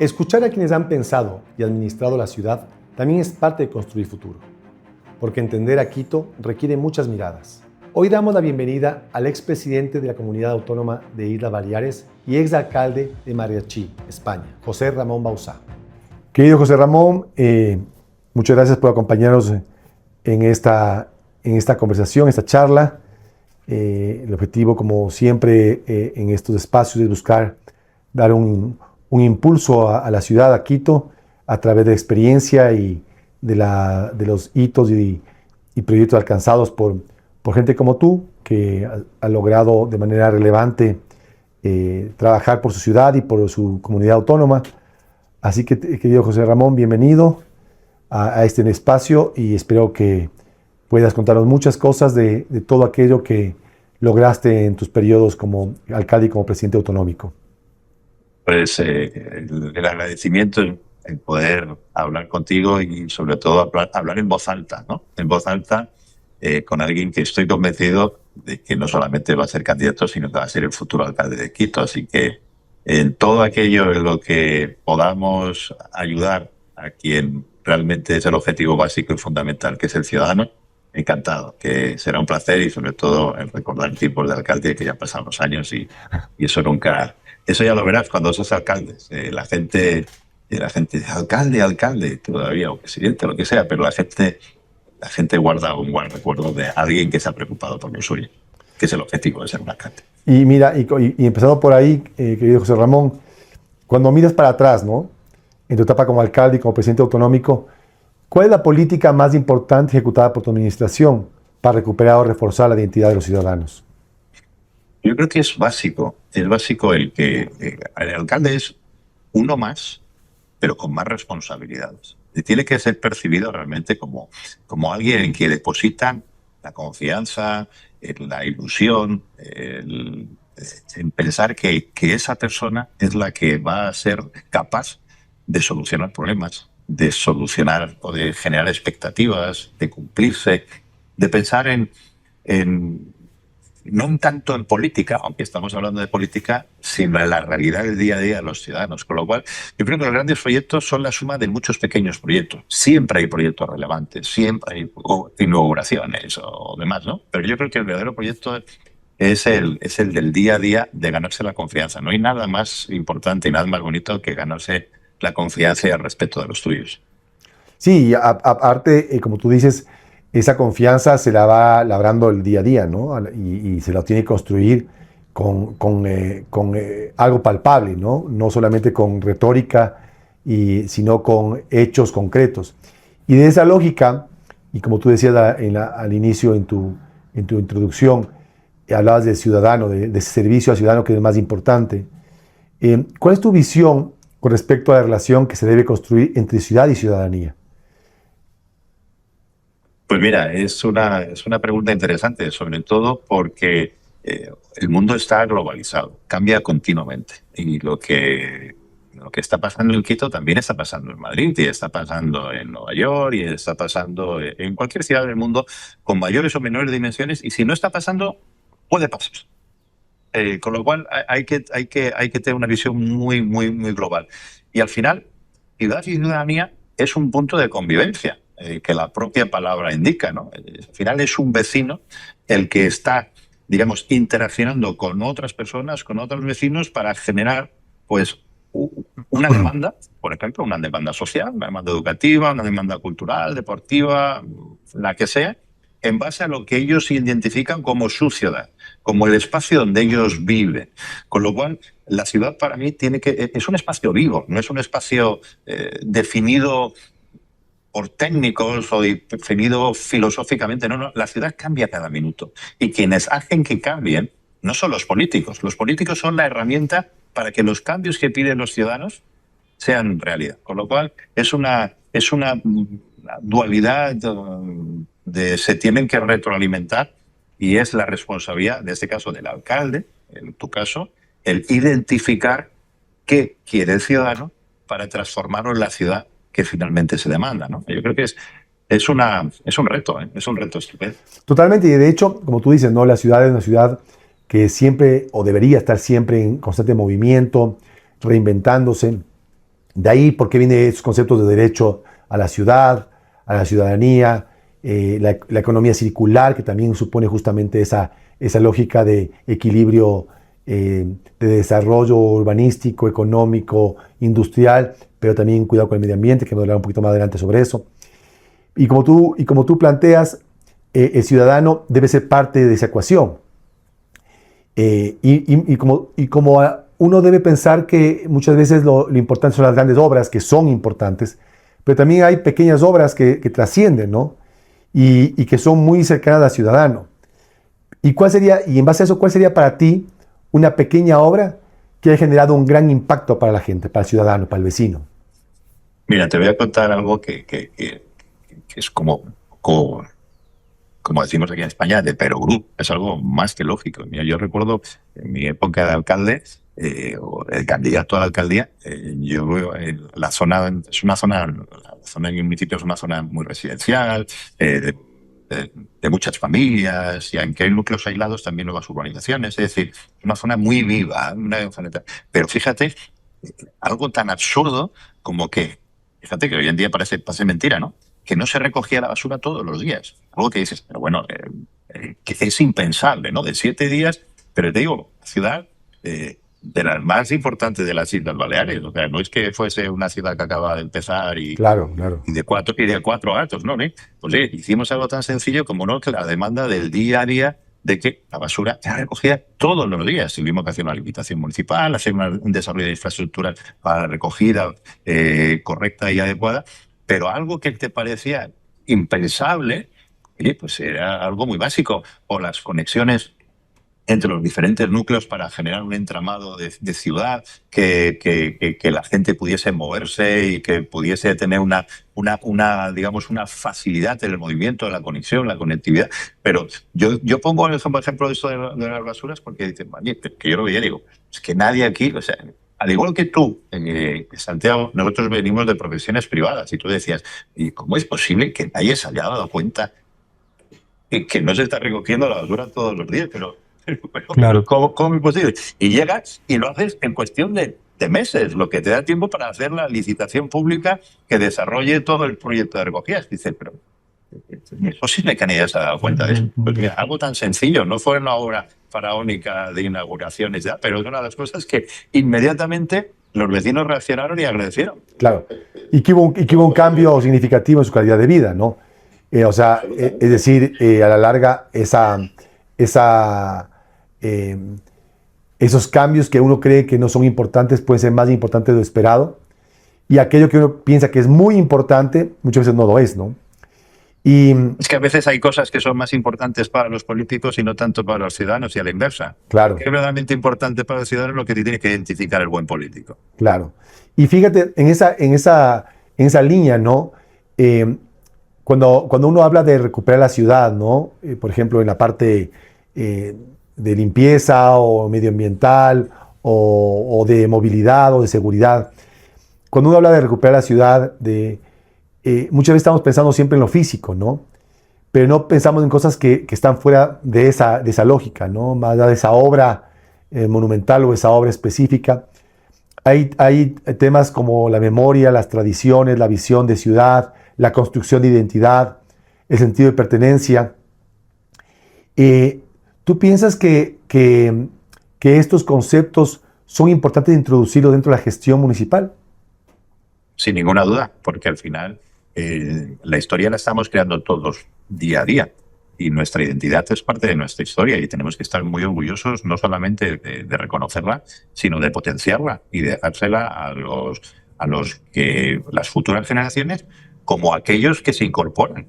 Escuchar a quienes han pensado y administrado la ciudad también es parte de construir futuro, porque entender a Quito requiere muchas miradas. Hoy damos la bienvenida al expresidente de la Comunidad Autónoma de Islas Baleares y exalcalde de Mariachí, España, José Ramón Bauzá. Querido José Ramón, muchas gracias por acompañarnos en esta conversación, esta charla. El objetivo, como siempre, en estos espacios es buscar dar un impulso a la ciudad, a Quito, a través de experiencia y de los hitos y proyectos alcanzados por gente como tú, que ha logrado de manera relevante trabajar por su ciudad y por su comunidad autónoma. Así que, querido José Ramón, bienvenido a este espacio y espero que puedas contarnos muchas cosas de todo aquello que lograste en tus periodos como alcalde y como presidente autonómico. Pues el agradecimiento en poder hablar contigo y sobre todo hablar en voz alta, ¿no? En voz alta con alguien que estoy convencido de que no solamente va a ser candidato, sino que va a ser el futuro alcalde de Quito. Así que en todo aquello en lo que podamos ayudar a quien realmente es el objetivo básico y fundamental, que es el ciudadano, encantado, que será un placer y sobre todo recordar tiempos de alcalde que ya pasaron los años y eso nunca... Eso ya lo verás cuando sos alcalde. La gente dice alcalde, todavía, o presidente, lo que sea, pero la gente guarda un buen recuerdo de alguien que se ha preocupado por lo suyo, que es el objetivo de ser un alcalde. Y mira, y empezando por ahí, querido José Ramón, cuando miras para atrás, ¿no? En tu etapa como alcalde y como presidente autonómico, ¿cuál es la política más importante ejecutada por tu administración para recuperar o reforzar la identidad de los ciudadanos? Yo creo que es básico el que el alcalde es uno más, pero con más responsabilidades. Y tiene que ser percibido realmente como alguien en quien depositan la confianza, la ilusión, en pensar que esa persona es la que va a ser capaz de solucionar problemas, de solucionar o de generar expectativas, de cumplirse, de pensar no tanto en política, aunque estamos hablando de política, sino en la realidad del día a día de los ciudadanos. Con lo cual, yo creo que los grandes proyectos son la suma de muchos pequeños proyectos. Siempre hay proyectos relevantes, siempre hay inauguraciones o demás, ¿no? Pero yo creo que el verdadero proyecto es el del día a día de ganarse la confianza. No hay nada más importante y nada más bonito que ganarse la confianza y el respeto de los tuyos. Sí, aparte, como tú dices, esa confianza se la va labrando el día a día, ¿no? Y se la tiene que construir con algo palpable, ¿no? No solamente con retórica, sino con hechos concretos. Y de esa lógica, y como tú decías al inicio en tu introducción, hablabas del ciudadano, de ese servicio al ciudadano que es el más importante. ¿Cuál es tu visión con respecto a la relación que se debe construir entre ciudad y ciudadanía? Pues mira, es una pregunta interesante, sobre todo porque el mundo está globalizado, cambia continuamente. Y lo que está pasando en Quito también está pasando en Madrid, y está pasando en Nueva York, y está pasando en cualquier ciudad del mundo con mayores o menores dimensiones. Y si no está pasando, puede pasar. Con lo cual hay que tener una visión muy, muy, muy global. Y al final, ciudad y ciudadanía es un punto de convivencia. Que la propia palabra indica, ¿no? Al final es un vecino el que está, digamos, interaccionando con otras personas, con otros vecinos para generar, pues, una demanda, por ejemplo, una demanda social, una demanda educativa, una demanda cultural, deportiva, la que sea, en base a lo que ellos identifican como su ciudad, como el espacio donde ellos viven. Con lo cual, la ciudad para mí es un espacio vivo, no es un espacio definido por técnicos o definido filosóficamente. No, la ciudad cambia cada minuto. Y quienes hacen que cambien no son los políticos. Los políticos son la herramienta para que los cambios que piden los ciudadanos sean realidad. Con lo cual, es una dualidad se tienen que retroalimentar y es la responsabilidad, en este caso, del alcalde, en tu caso, el identificar qué quiere el ciudadano para transformarlo en la ciudad que finalmente se demanda, ¿no? Yo creo que es un reto, ¿eh? Es un reto estupendo. Totalmente, y de hecho, como tú dices, ¿no? La ciudad es una ciudad que siempre o debería estar siempre en constante movimiento, reinventándose. De ahí por qué vienen esos conceptos de derecho a la ciudad, a la ciudadanía, la economía circular, que también supone justamente esa lógica de equilibrio, de desarrollo urbanístico, económico, industrial, pero también cuidado con el medio ambiente, que me hablará un poquito más adelante sobre eso. Y como tú planteas, el ciudadano debe ser parte de esa ecuación. Y como uno debe pensar que muchas veces lo importante son las grandes obras, que son importantes, pero también hay pequeñas obras que trascienden, ¿no? Y que son muy cercanas al ciudadano. Y en base a eso, ¿cuál sería para ti una pequeña obra que haya generado un gran impacto para la gente, para el ciudadano, para el vecino? Mira, te voy a contar algo que es como decimos aquí en España, de perogrullo. Es algo más que lógico. Mira, yo recuerdo en mi época de alcalde, o el candidato a la alcaldía, yo veo la zona, la zona en mi municipio es una zona muy residencial, de muchas familias, y aunque hay núcleos aislados, también nuevas urbanizaciones. Es decir, es una zona muy viva, pero fíjate, algo tan absurdo como que, fíjate que hoy en día parece mentira, ¿no? Que no se recogía la basura todos los días. Algo que dices, pero bueno, que es impensable, ¿no? De 7 días, pero te digo, la ciudad de las más importantes de las Islas Baleares. O sea, no es que fuese una ciudad que acaba de empezar Claro, claro. y de cuatro actos, ¿no? Pues hicimos algo tan sencillo como, ¿no?, que la demanda del día a día de que la basura se recogida todos los días. Tuvimos que hacer una limitación municipal, hacer un desarrollo de infraestructuras para la recogida correcta y adecuada, pero algo que te parecía impensable, oye, pues era algo muy básico. O las conexiones entre los diferentes núcleos para generar un entramado de ciudad, que la gente pudiese moverse y que pudiese tener digamos, una facilidad en el movimiento, la conexión, la conectividad. Pero yo pongo el ejemplo de esto de las basuras porque dicen, que yo lo veía y digo, es que nadie aquí, o sea, al igual que tú, Santiago, nosotros venimos de profesiones privadas y tú decías, ¿y cómo es posible que nadie se haya dado cuenta que no se está recogiendo la basura todos los días? Pero Claro. ¿cómo es posible? Y llegas y lo haces en cuestión de meses, lo que te da tiempo para hacer la licitación pública que desarrolle todo el proyecto de recogida. Dices, pero ¿es posible que nadie se haya dado cuenta de eso? Pues mira, algo tan sencillo, no fue una obra faraónica de inauguraciones, ya, pero es una de las cosas que inmediatamente los vecinos reaccionaron y agradecieron. Claro. Y que hubo un cambio significativo en su calidad de vida, ¿no? Es decir, a la larga, esa, eh, esos cambios que uno cree que no son importantes pueden ser más importantes de lo esperado. Y aquello que uno piensa que es muy importante, muchas veces no lo es, ¿no? Y Es que a veces hay cosas que son más importantes para los políticos y no tanto para los ciudadanos, y a la inversa. claro, ¿Qué es verdaderamente importante para los ciudadanos? Lo que tiene que identificar el buen político. claro. Y fíjate, en esa línea, ¿no? Eh, cuando uno habla de recuperar la ciudad, ¿no? Por ejemplo, en la parte eh, de limpieza o medioambiental o de movilidad o de seguridad, cuando uno habla de recuperar la ciudad, muchas veces estamos pensando siempre en lo físico, ¿no? Pero no pensamos en cosas que están fuera de esa lógica, ¿no? Más allá de esa obra monumental o esa obra específica. Hay temas como la memoria, las tradiciones, la visión de ciudad, la construcción de identidad, el sentido de pertenencia. Eh, ¿Tú piensas que estos conceptos son importantes de introducirlos dentro de la gestión municipal? Sin ninguna duda, porque al final la historia la estamos creando todos día a día. Y nuestra identidad es parte de nuestra historia y tenemos que estar muy orgullosos no solamente de reconocerla, sino de potenciarla y de dejársela a los que las futuras generaciones, como aquellos que se incorporan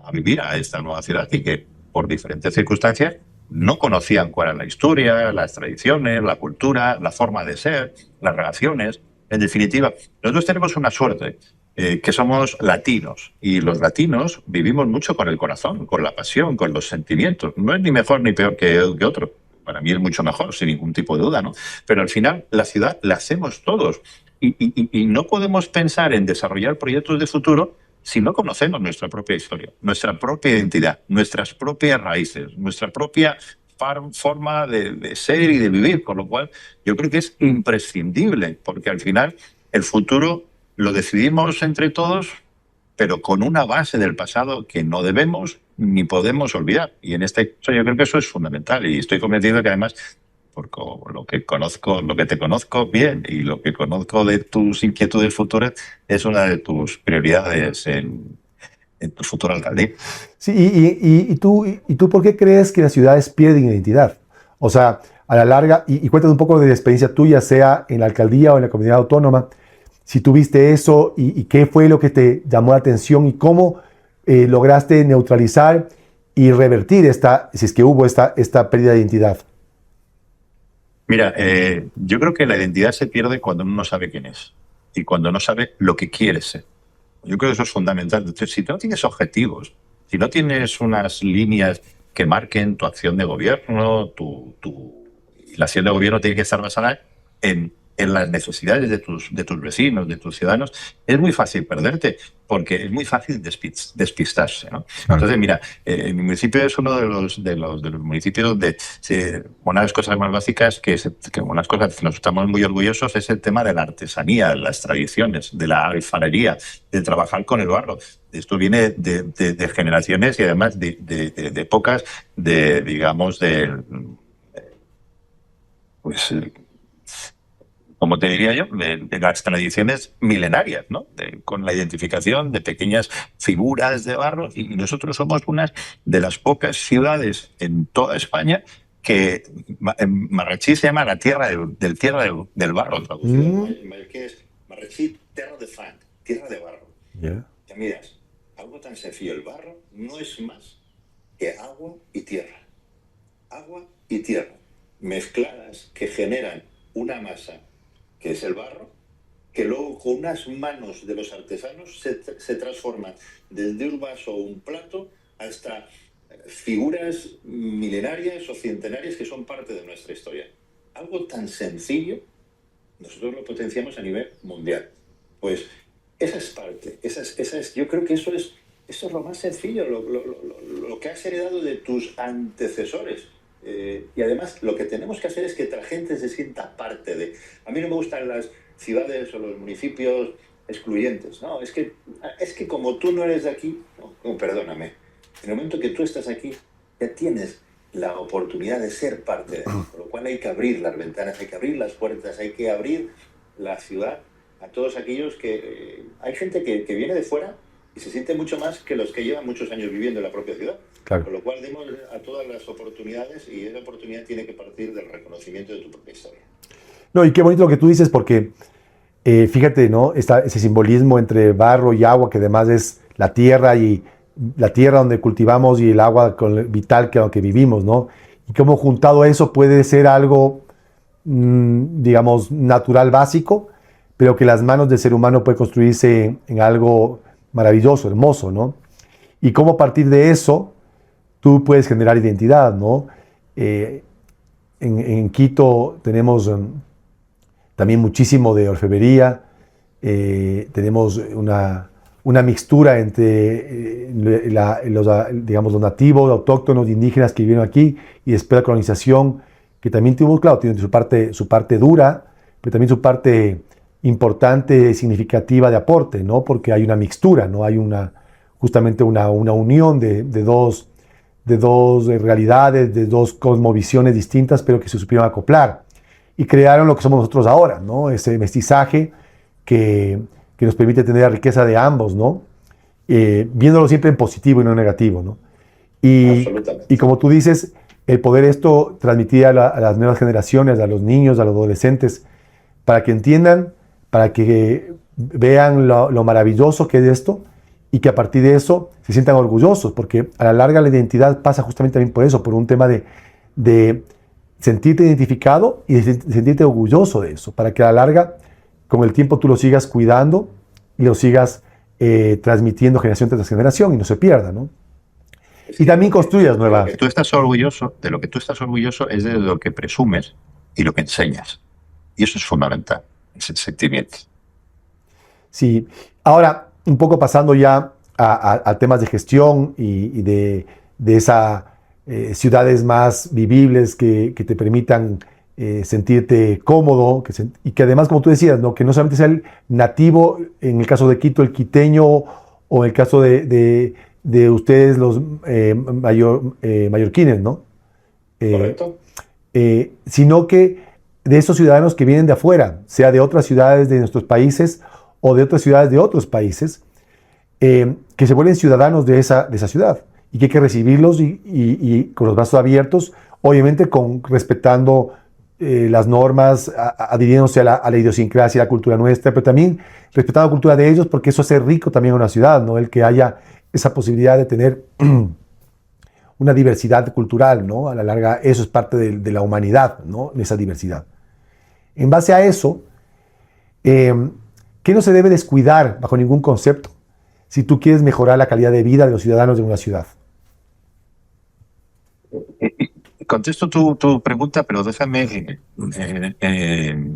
a vivir a esta nueva ciudad y que por diferentes circunstancias no conocían cuál era la historia, las tradiciones, la cultura, la forma de ser, las relaciones. En definitiva, nosotros tenemos una suerte, que somos latinos, y los latinos vivimos mucho con el corazón, con la pasión, con los sentimientos. No es ni mejor ni peor que otro. Para mí es mucho mejor, sin ningún tipo de duda, ¿no? Pero al final la ciudad la hacemos todos. Y no podemos pensar en desarrollar proyectos de futuro si no conocemos nuestra propia historia, nuestra propia identidad, nuestras propias raíces, nuestra propia forma de ser y de vivir, con lo cual yo creo que es imprescindible, porque al final el futuro lo decidimos entre todos, pero con una base del pasado que no debemos ni podemos olvidar. Y en este caso yo creo que eso es fundamental, y estoy convencido que además, porque lo que conozco, lo que te conozco bien y lo que conozco de tus inquietudes futuras, es una de tus prioridades en tu futura alcaldía. Sí, ¿y tú por qué crees que las ciudades pierden identidad? O sea, a la larga, y cuéntanos un poco de la experiencia tuya, sea en la alcaldía o en la comunidad autónoma, si tuviste eso y qué fue lo que te llamó la atención y cómo lograste neutralizar y revertir si es que hubo esta pérdida de identidad. Mira, yo creo que la identidad se pierde cuando uno no sabe quién es y cuando no sabe lo que quiere ser. Yo creo que eso es fundamental. Entonces, si tú no tienes objetivos, si no tienes unas líneas que marquen tu acción de gobierno, y la acción de gobierno tiene que estar basada en las necesidades de tus vecinos, de tus ciudadanos, es muy fácil perderte, porque es muy fácil despistarse, ¿no? Claro. Entonces, mira, mi municipio es uno de los municipios donde una de las cosas más básicas, que unas cosas que nos estamos muy orgullosos, es el tema de la artesanía, las tradiciones, de la alfarería, de trabajar con el barro. Esto viene de generaciones y además de épocas digamos, pues, como te diría yo, de las tradiciones milenarias, ¿no? Con la identificación de pequeñas figuras de barro. Y nosotros somos una de las pocas ciudades en toda España que en Marratxí se llama la tierra del barro, traducido. ¿Qué es? Marratxí, tierra de fang, tierra de barro. Yeah. Ya miras, algo tan sencillo, el barro no es más que agua y tierra. Agua y tierra mezcladas que generan una masa, que es el barro, que luego con unas manos de los artesanos se transforman desde un vaso o un plato hasta figuras milenarias o centenarias que son parte de nuestra historia. Algo tan sencillo, nosotros lo potenciamos a nivel mundial. Pues esa es parte, yo creo que eso es lo más sencillo, lo que has heredado de tus antecesores. Y además lo que tenemos que hacer es que la gente se sienta parte de. A mí no me gustan las ciudades o los municipios excluyentes. No, es que como tú no eres de aquí, no, perdóname, en el momento que tú estás aquí, ya tienes la oportunidad de ser parte de él. Por lo cual hay que abrir las ventanas, hay que abrir las puertas, hay que abrir la ciudad a todos aquellos que. Hay gente que viene de fuera y se siente mucho más que los que llevan muchos años viviendo en la propia ciudad. Claro. Con lo cual demos a todas las oportunidades, y esa oportunidad tiene que partir del reconocimiento de tu propia historia. No, y qué bonito lo que tú dices, porque fíjate, ¿no? Ese simbolismo entre barro y agua, que además es la tierra donde cultivamos y el agua vital que vivimos, ¿no? Y cómo juntado eso puede ser algo, digamos, natural, básico, pero que las manos del ser humano puede construirse en algo maravilloso, hermoso, ¿no? Y cómo a partir de eso tú puedes generar identidad, ¿no? En Quito tenemos también muchísimo de orfebrería, tenemos una mixtura entre digamos, los nativos, autóctonos, indígenas que vivieron aquí, y después la colonización, que también tuvo, claro, tiene su parte dura, pero también su parte importante, significativa de aporte, ¿no? Porque hay una mixtura, ¿no? Hay justamente una unión de dos realidades, de dos cosmovisiones distintas, pero que se supieron acoplar y crearon lo que somos nosotros ahora, ¿no? Ese mestizaje que nos permite tener la riqueza de ambos, ¿no? Viéndolo siempre en positivo y no en negativo, ¿no? Y como tú dices, el poder esto transmitir a las nuevas generaciones, a los niños, a los adolescentes, para que entiendan, para que vean lo maravilloso que es esto, y que a partir de eso se sientan orgullosos, porque a la larga la identidad pasa justamente también por eso, por un tema de sentirte identificado y de sentirte orgulloso de eso, para que a la larga, con el tiempo, tú lo sigas cuidando y lo sigas transmitiendo generación tras generación y no se pierda, ¿no? Y también construyas nuevas. De lo que tú estás orgulloso es de lo que presumes y lo que enseñas. Y eso es fundamental, ese sentimiento. Sí. Ahora, un poco pasando ya a temas de gestión y de esa ciudades más vivibles que te permitan sentirte cómodo y que además, como tú decías, ¿no? Que no solamente sea el nativo, en el caso de Quito, el quiteño, o en el caso de ustedes, los mallorquines, ¿no? Eh, Correcto. Sino que de esos ciudadanos que vienen de afuera, sea de otras ciudades de nuestros países o de otras ciudades de otros países, que se vuelven ciudadanos de esa ciudad y que hay que recibirlos y con los brazos abiertos, obviamente respetando las normas, adhiriéndose a la idiosincrasia, a la cultura nuestra, pero también respetando la cultura de ellos, porque eso hace rico también a una ciudad, ¿no? El que haya esa posibilidad de tener una diversidad cultural, ¿no? A la larga, eso es parte de la humanidad, ¿no? Esa diversidad. En base a eso, ¿qué no se debe descuidar bajo ningún concepto si tú quieres mejorar la calidad de vida de los ciudadanos de una ciudad? Contesto tu pregunta, pero déjame,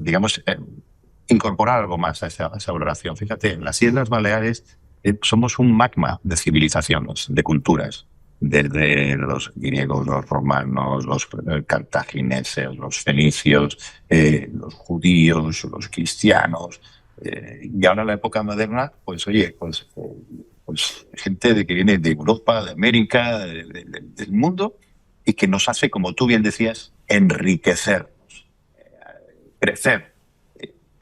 digamos, incorporar algo más a esa valoración. Fíjate, en las Islas Baleares somos un magma de civilizaciones, de culturas, desde los griegos, los romanos, los cartagineses, los fenicios, los judíos, los cristianos, y ahora en la época moderna, pues oye, pues gente que viene de Europa, de América, del mundo, y que nos hace, como tú bien decías, enriquecer, crecer,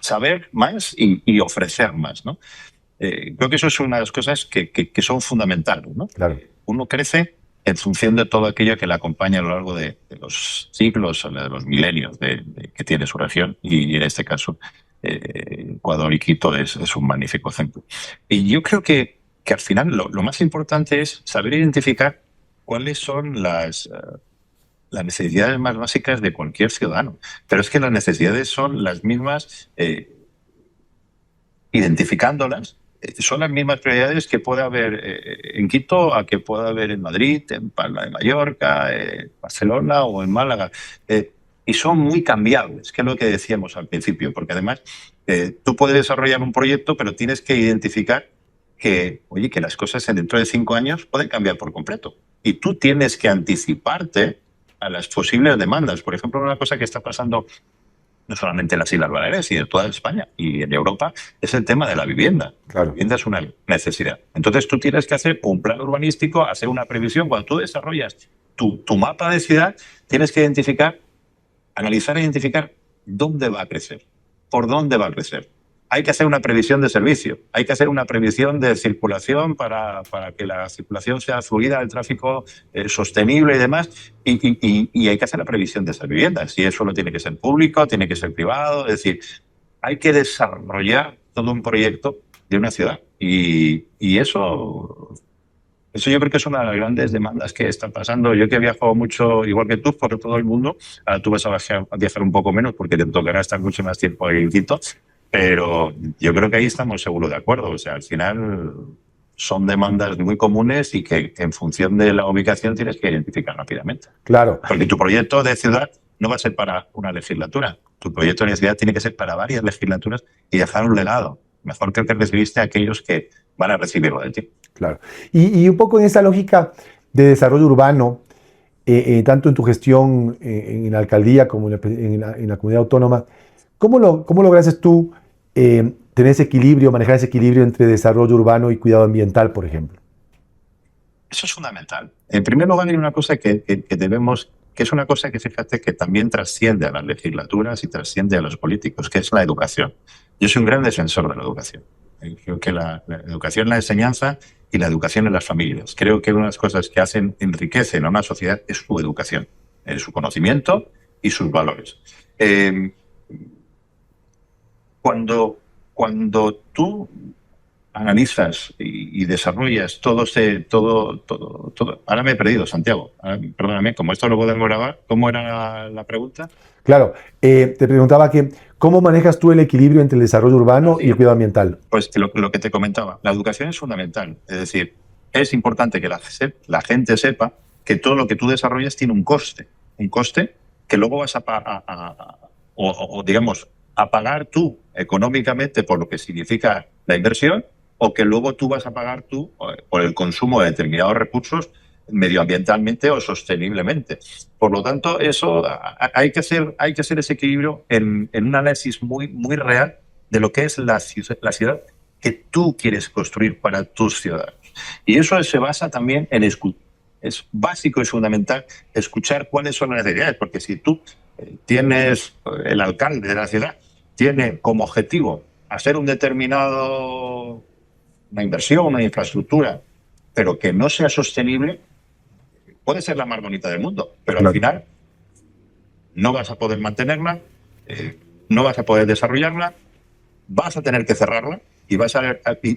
saber más y ofrecer más, ¿no? Creo que eso es una de las cosas que son fundamentales, ¿no? Claro. Uno crece en función de todo aquello que le acompaña a lo largo de los siglos, de los milenios que tiene su región, y en este caso Ecuador y Quito es un magnífico ejemplo. Y yo creo que al final lo más importante es saber identificar cuáles son las necesidades más básicas de cualquier ciudadano. Pero es que las necesidades son las mismas, identificándolas, son las mismas prioridades que puede haber en Quito a que pueda haber en Madrid, en Palma de Mallorca, en Barcelona o en Málaga. Y son muy cambiables, que es lo que decíamos al principio, porque además tú puedes desarrollar un proyecto, pero tienes que identificar que, oye, que las cosas dentro de 5 años pueden cambiar por completo. Y tú tienes que anticiparte a las posibles demandas. Por ejemplo, una cosa que está pasando no solamente en las Islas Baleares, sino en toda España y en Europa, es el tema de la vivienda. Claro. La vivienda es una necesidad. Entonces tú tienes que hacer un plan urbanístico, hacer una previsión. Cuando tú desarrollas tu mapa de ciudad, tienes que identificar, analizar e identificar dónde va a crecer, por dónde va a crecer. Hay que hacer una previsión de servicio, hay que hacer una previsión de circulación para que la circulación sea fluida, el tráfico sostenible y demás, y hay que hacer la previsión de esas viviendas. Y eso lo tiene que ser público, tiene que ser privado, es decir, hay que desarrollar todo un proyecto de una ciudad. Y eso yo creo que es una de las grandes demandas que están pasando. Yo que he viajado mucho, igual que tú, por todo el mundo, ahora tú vas a viajar un poco menos porque te tocará estar mucho más tiempo ahí en Quito. Pero yo creo que ahí estamos seguros de acuerdo. O sea, al final son demandas muy comunes y que en función de la ubicación tienes que identificar rápidamente. Claro. Porque tu proyecto de ciudad no va a ser para una legislatura. Tu proyecto de ciudad tiene que ser para varias legislaturas y dejar un legado. Mejor que el que recibiste a aquellos que van a recibirlo de ti. Claro. Y un poco en esa lógica de desarrollo urbano, tanto en tu gestión en la alcaldía como en la comunidad autónoma, ¿cómo lograste tú tener ese equilibrio, manejar ese equilibrio entre desarrollo urbano y cuidado ambiental, por ejemplo? Eso es fundamental. En primer lugar, hay una cosa que debemos, que es una cosa que fíjate que también trasciende a las legislaturas y trasciende a los políticos, que es la educación. Yo soy un gran defensor de la educación. Creo que la educación, la enseñanza y la educación en las familias. Creo que una de las cosas que enriquecen a una sociedad es su educación, su conocimiento y sus valores. Cuando tú analizas y desarrollas todo. Ahora me he perdido, Santiago. Perdóname, como esto lo podemos grabar, ¿cómo era la pregunta? Claro, te preguntaba que ¿cómo manejas tú el equilibrio entre el desarrollo urbano y el cuidado ambiental? Pues lo que te comentaba, la educación es fundamental. Es decir, es importante que la gente sepa que todo lo que tú desarrollas tiene un coste que luego vas digamos, a pagar tú económicamente por lo que significa la inversión, o que luego tú vas a pagar tú por el consumo de determinados recursos medioambientalmente o sosteniblemente. Por lo tanto, eso hay que hacer ese equilibrio en un análisis muy real de lo que es la ciudad que tú quieres construir para tus ciudadanos. Y eso se basa también en escuchar. Es básico y fundamental escuchar cuáles son las necesidades, porque si tú tienes, el alcalde de la ciudad tiene como objetivo hacer una inversión, una infraestructura, pero que no sea sostenible, puede ser la más bonita del mundo, pero al final no vas a poder mantenerla, no vas a poder desarrollarla, vas a tener que cerrarla y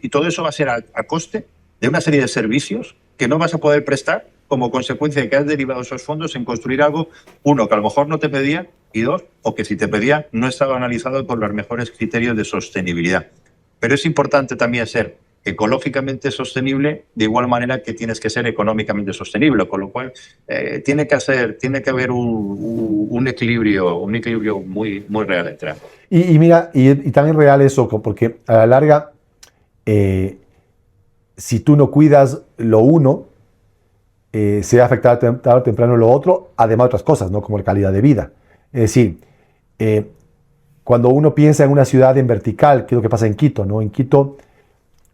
todo eso va a ser a coste de una serie de servicios que no vas a poder prestar como consecuencia de que has derivado esos fondos en construir algo, uno, que a lo mejor no te pedía, y dos, o que si te pedía no estaba analizado con los mejores criterios de sostenibilidad. Pero es importante también ser ecológicamente sostenible de igual manera que tienes que ser económicamente sostenible, con lo cual tiene que haber un equilibrio muy real entre ambos. Y mira, y también real eso, porque a la larga, si tú no cuidas lo uno, se va a afectar tarde o temprano lo otro, además de otras cosas, ¿no? Como la calidad de vida. Es decir, cuando uno piensa en una ciudad en vertical, que es lo que pasa en Quito, ¿no? En Quito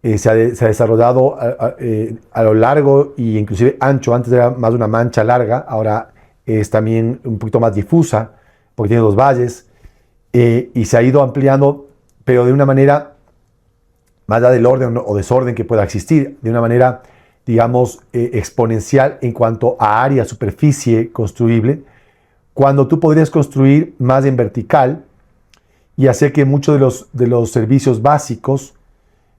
se ha desarrollado a lo largo e inclusive ancho. Antes era más una mancha larga, ahora es también un poquito más difusa, porque tiene dos valles, y se ha ido ampliando, pero de una manera, más allá del orden o desorden que pueda existir, de una manera, digamos, exponencial en cuanto a área, superficie construible, cuando tú podrías construir más en vertical y hacer que muchos de los servicios básicos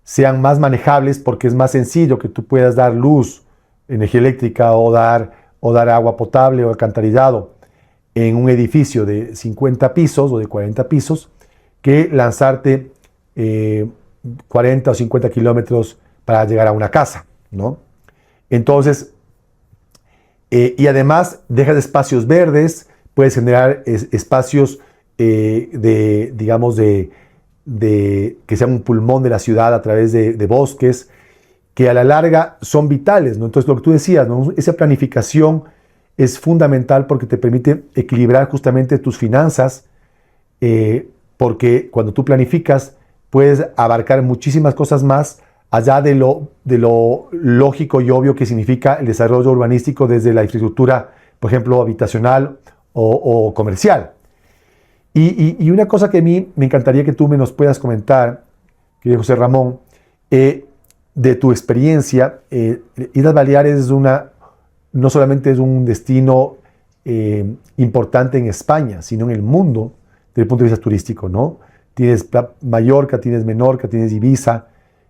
sean más manejables, porque es más sencillo que tú puedas dar luz, energía eléctrica o dar agua potable o alcantarillado en un edificio de 50 pisos o de 40 pisos, que lanzarte 40 o 50 kilómetros para llegar a una casa, ¿no? Entonces, y además dejas espacios verdes, puedes generar espacios digamos, que sean un pulmón de la ciudad a través de bosques, que a la larga son vitales, ¿no? Entonces, lo que tú decías, ¿no? Esa planificación es fundamental porque te permite equilibrar justamente tus finanzas, porque cuando tú planificas puedes abarcar muchísimas cosas más allá de lo lógico y obvio que significa el desarrollo urbanístico desde la infraestructura, por ejemplo, habitacional o comercial. Y una cosa que a mí me encantaría que tú me nos puedas comentar, querido José Ramón, de tu experiencia. Islas Baleares no solamente es un destino importante en España, sino en el mundo desde el punto de vista turístico, ¿no? Tienes Mallorca, tienes Menorca, tienes Ibiza,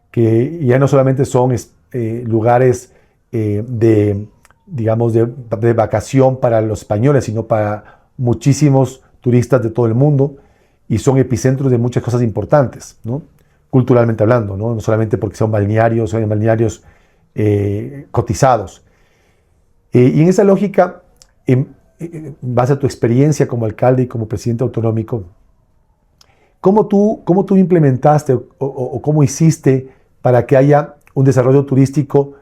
que ya no solamente son lugares digamos, de vacación para los españoles, sino para muchísimos turistas de todo el mundo, y son epicentros de muchas cosas importantes, ¿no? Culturalmente hablando, ¿no? No solamente porque son balnearios cotizados. Y en esa lógica, en base a tu experiencia como alcalde y como presidente autonómico, ¿cómo tú implementaste o cómo hiciste para que haya un desarrollo turístico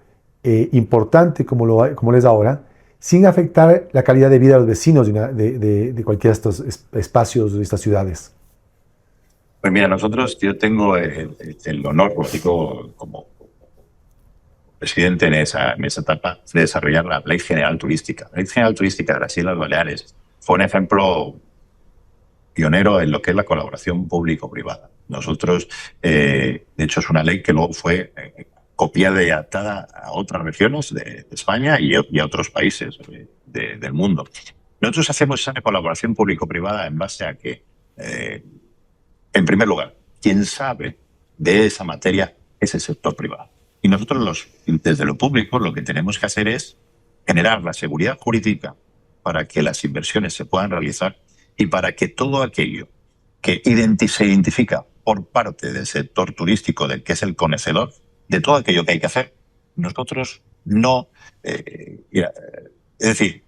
importante como lo es ahora, sin afectar la calidad de vida de los vecinos de cualquiera de estos espacios, de estas ciudades? Pues mira, yo tengo el honor, lo digo como presidente en esa etapa, de desarrollar la Ley General Turística. La Ley General Turística de las Islas Baleares fue un ejemplo pionero en lo que es la colaboración público-privada. Nosotros, de hecho, es una ley que luego fue copiada y adaptada a otras regiones de España y a otros países del mundo. Nosotros hacemos esa colaboración público-privada en base a que, en primer lugar, quien sabe de esa materia es el sector privado. Y nosotros, desde lo público, lo que tenemos que hacer es generar la seguridad jurídica para que las inversiones se puedan realizar y para que todo aquello que se identifica por parte del sector turístico, del que es el conocedor de todo aquello que hay que hacer, nosotros no, es decir,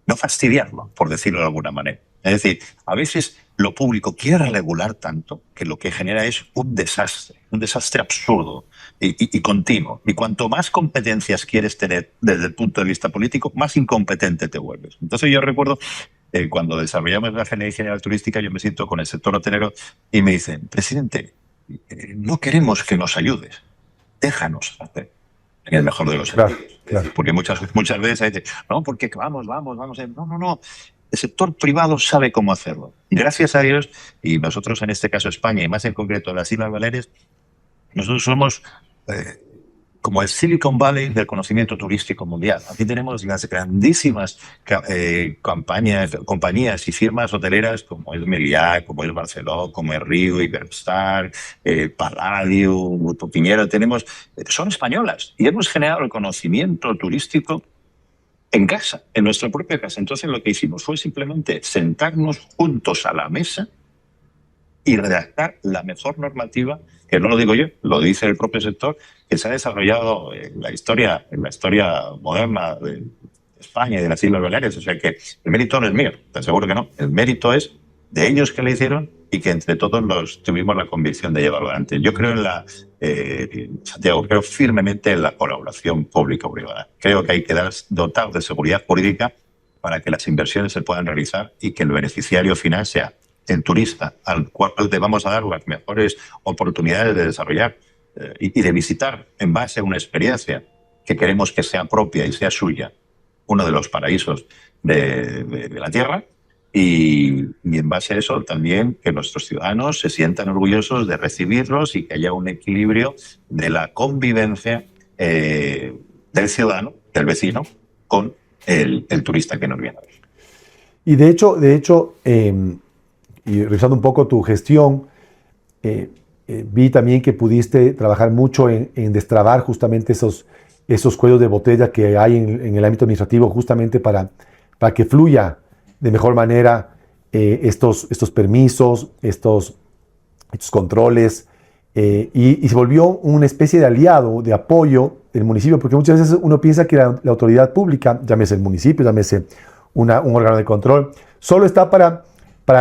no fastidiarlo, por decirlo de alguna manera. Es decir, a veces lo público quiere regular tanto que lo que genera es un desastre absurdo y continuo. Y cuanto más competencias quieres tener desde el punto de vista político, más incompetente te vuelves. Entonces yo recuerdo cuando desarrollamos la General General Turística, yo me siento con el sector hotelero y me dicen, presidente, no queremos que nos ayudes, déjanos hacer. En el mejor de los sentidos. Claro. Porque muchas veces hay de, no, porque vamos. No. El sector privado sabe cómo hacerlo. Gracias a Dios, y nosotros en este caso España, y más en concreto las Islas Baleares, nosotros somos como el Silicon Valley del conocimiento turístico mundial. Aquí tenemos las grandísimas compañías y firmas hoteleras como es Meliá, como es Barceló, como es Rio, Iberostar, Palladio, Grupo Piñero. Son españolas y hemos generado el conocimiento turístico en casa, en nuestra propia casa. Entonces lo que hicimos fue simplemente sentarnos juntos a la mesa y redactar la mejor normativa, que no lo digo yo, lo dice el propio sector, que se ha desarrollado en la historia moderna de España y de las Islas Baleares. O sea que el mérito no es mío, te aseguro que no. El mérito es de ellos que lo hicieron y que entre todos tuvimos la convicción de llevarlo adelante. Yo creo Santiago, creo firmemente en la colaboración público-privada. Creo que hay que dotar de seguridad jurídica para que las inversiones se puedan realizar y que el beneficiario final sea el turista, al cual le vamos a dar las mejores oportunidades de desarrollar y de visitar en base a una experiencia que queremos que sea propia y sea suya, uno de los paraísos de la Tierra, y en base a eso también que nuestros ciudadanos se sientan orgullosos de recibirlos y que haya un equilibrio de la convivencia del ciudadano, del vecino, con el turista que nos viene a ver. Y de hecho, y revisando un poco tu gestión, vi también que pudiste trabajar mucho en destrabar justamente esos cuellos de botella que hay en el ámbito administrativo, justamente para que fluya de mejor manera estos permisos, estos controles, y se volvió una especie de aliado, de apoyo del municipio, porque muchas veces uno piensa que la autoridad pública, llámese el municipio, llámese un órgano de control, solo está para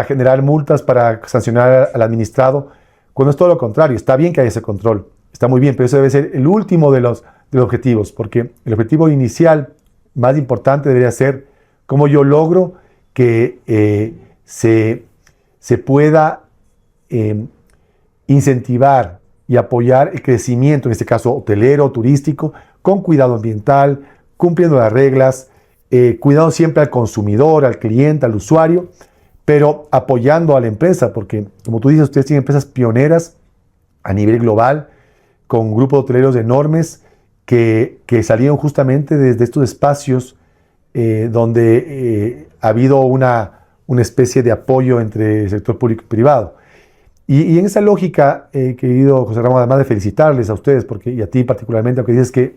generar multas, para sancionar al administrado, cuando es todo lo contrario. Está bien que haya ese control, está muy bien, pero eso debe ser el último de los objetivos, porque el objetivo inicial más importante debería ser cómo yo logro que se pueda incentivar y apoyar el crecimiento, en este caso hotelero, turístico, con cuidado ambiental, cumpliendo las reglas, cuidando siempre al consumidor, al cliente, al usuario, pero apoyando a la empresa, porque como tú dices, ustedes tienen empresas pioneras a nivel global, con grupos hoteleros enormes que salieron justamente desde estos espacios donde ha habido una especie de apoyo entre el sector público y privado. Y en esa lógica, querido José Ramón, además de felicitarles a ustedes, y a ti particularmente, aunque dices que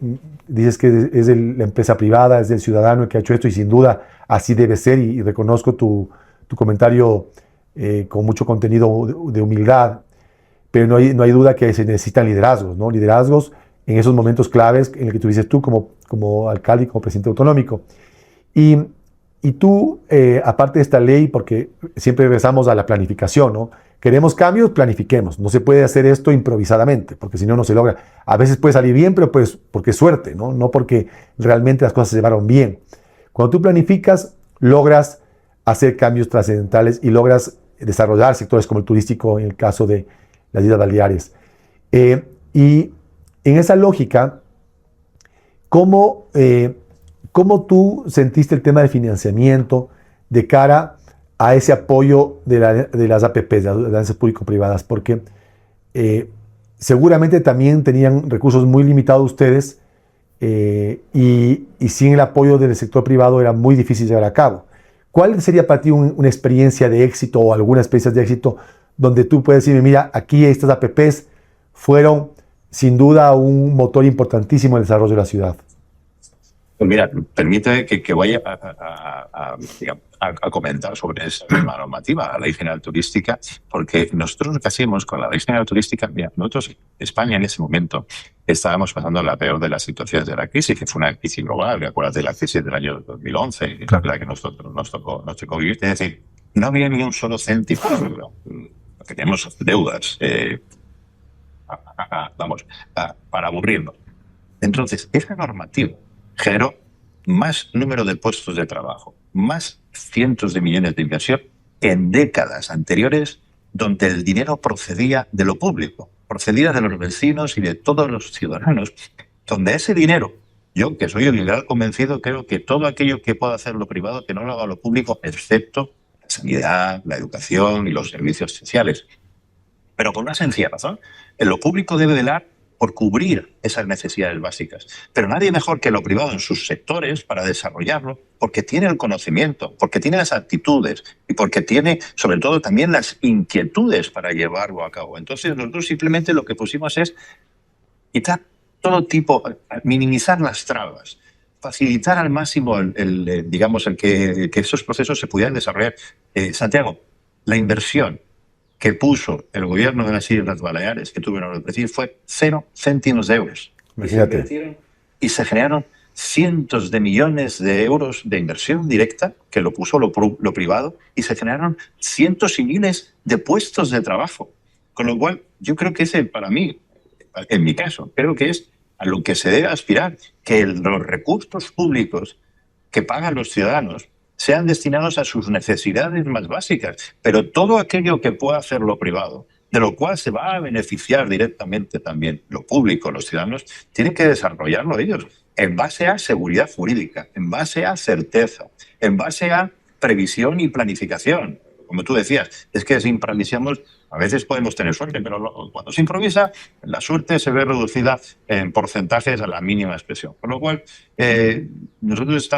es de la empresa privada, es del ciudadano el que ha hecho esto, y sin duda así debe ser, y reconozco tu comentario con mucho contenido de humildad, pero no hay duda que se necesitan liderazgos, ¿no? Liderazgos en esos momentos claves en el que tú dices tú como alcalde y como presidente autonómico. Y tú, aparte de esta ley, porque siempre regresamos a la planificación, ¿no? Queremos cambios, planifiquemos. No se puede hacer esto improvisadamente, porque si no, no se logra. A veces puede salir bien, pero pues porque es suerte, ¿no? No porque realmente las cosas se llevaron bien. Cuando tú planificas, logras hacer cambios trascendentales y logras desarrollar sectores como el turístico, en el caso de las Islas Baleares. Y en esa lógica, ¿cómo tú sentiste el tema del financiamiento de cara a ese apoyo de las APPs, de las alianzas público-privadas? Porque seguramente también tenían recursos muy limitados ustedes y sin el apoyo del sector privado era muy difícil llevar a cabo. ¿Cuál sería para ti una experiencia de éxito o alguna experiencia de éxito donde tú puedes decirme, mira, aquí estas APPs fueron sin duda un motor importantísimo en el desarrollo de la ciudad? Pues mira, permíteme que vaya a comentar sobre esa misma normativa, la Ley General Turística, porque nosotros lo que hacíamos con la Ley General Turística, mira, nosotros, España en ese momento, estábamos pasando la peor de las situaciones de la crisis, que fue una crisis global. Acuérdate de la crisis del año 2011, claro, la que nos tocó vivir. Es decir, no había ni un solo céntimo. Teníamos deudas, para aburrirnos. Entonces, esa normativa generó más número de puestos de trabajo, más cientos de millones de inversión que en décadas anteriores, donde el dinero procedía de lo público, procedía de los vecinos y de todos los ciudadanos, donde ese dinero, yo que soy un liberal convencido, creo que todo aquello que pueda hacer lo privado, que no lo haga lo público, excepto la sanidad, la educación y los servicios sociales. Pero por una sencilla razón, en lo público debe velar por cubrir esas necesidades básicas. Pero nadie mejor que lo privado en sus sectores para desarrollarlo, porque tiene el conocimiento, porque tiene las aptitudes y porque tiene, sobre todo, también las inquietudes para llevarlo a cabo. Entonces, nosotros simplemente lo que pusimos es quitar todo tipo, minimizar las trabas, facilitar al máximo digamos, el que esos procesos se pudieran desarrollar. Santiago, la inversión que puso el gobierno de las Islas Baleares, que tuve el honor de presidir, fue 0 céntimos de euros. Imagínate. Y se generaron cientos de millones de euros de inversión directa, que lo puso lo privado, y se generaron cientos y miles de puestos de trabajo. Con lo cual, yo creo que ese, para mí, en mi caso, creo que es a lo que se debe aspirar, que los recursos públicos que pagan los ciudadanos sean destinados a sus necesidades más básicas, pero todo aquello que pueda hacer lo privado, de lo cual se va a beneficiar directamente también lo público, los ciudadanos, tienen que desarrollarlo ellos, en base a seguridad jurídica, en base a certeza, en base a previsión y planificación. Como tú decías, es que si improvisamos, a veces podemos tener suerte, pero cuando se improvisa, la suerte se ve reducida en porcentajes a la mínima expresión. Por lo cual, nosotros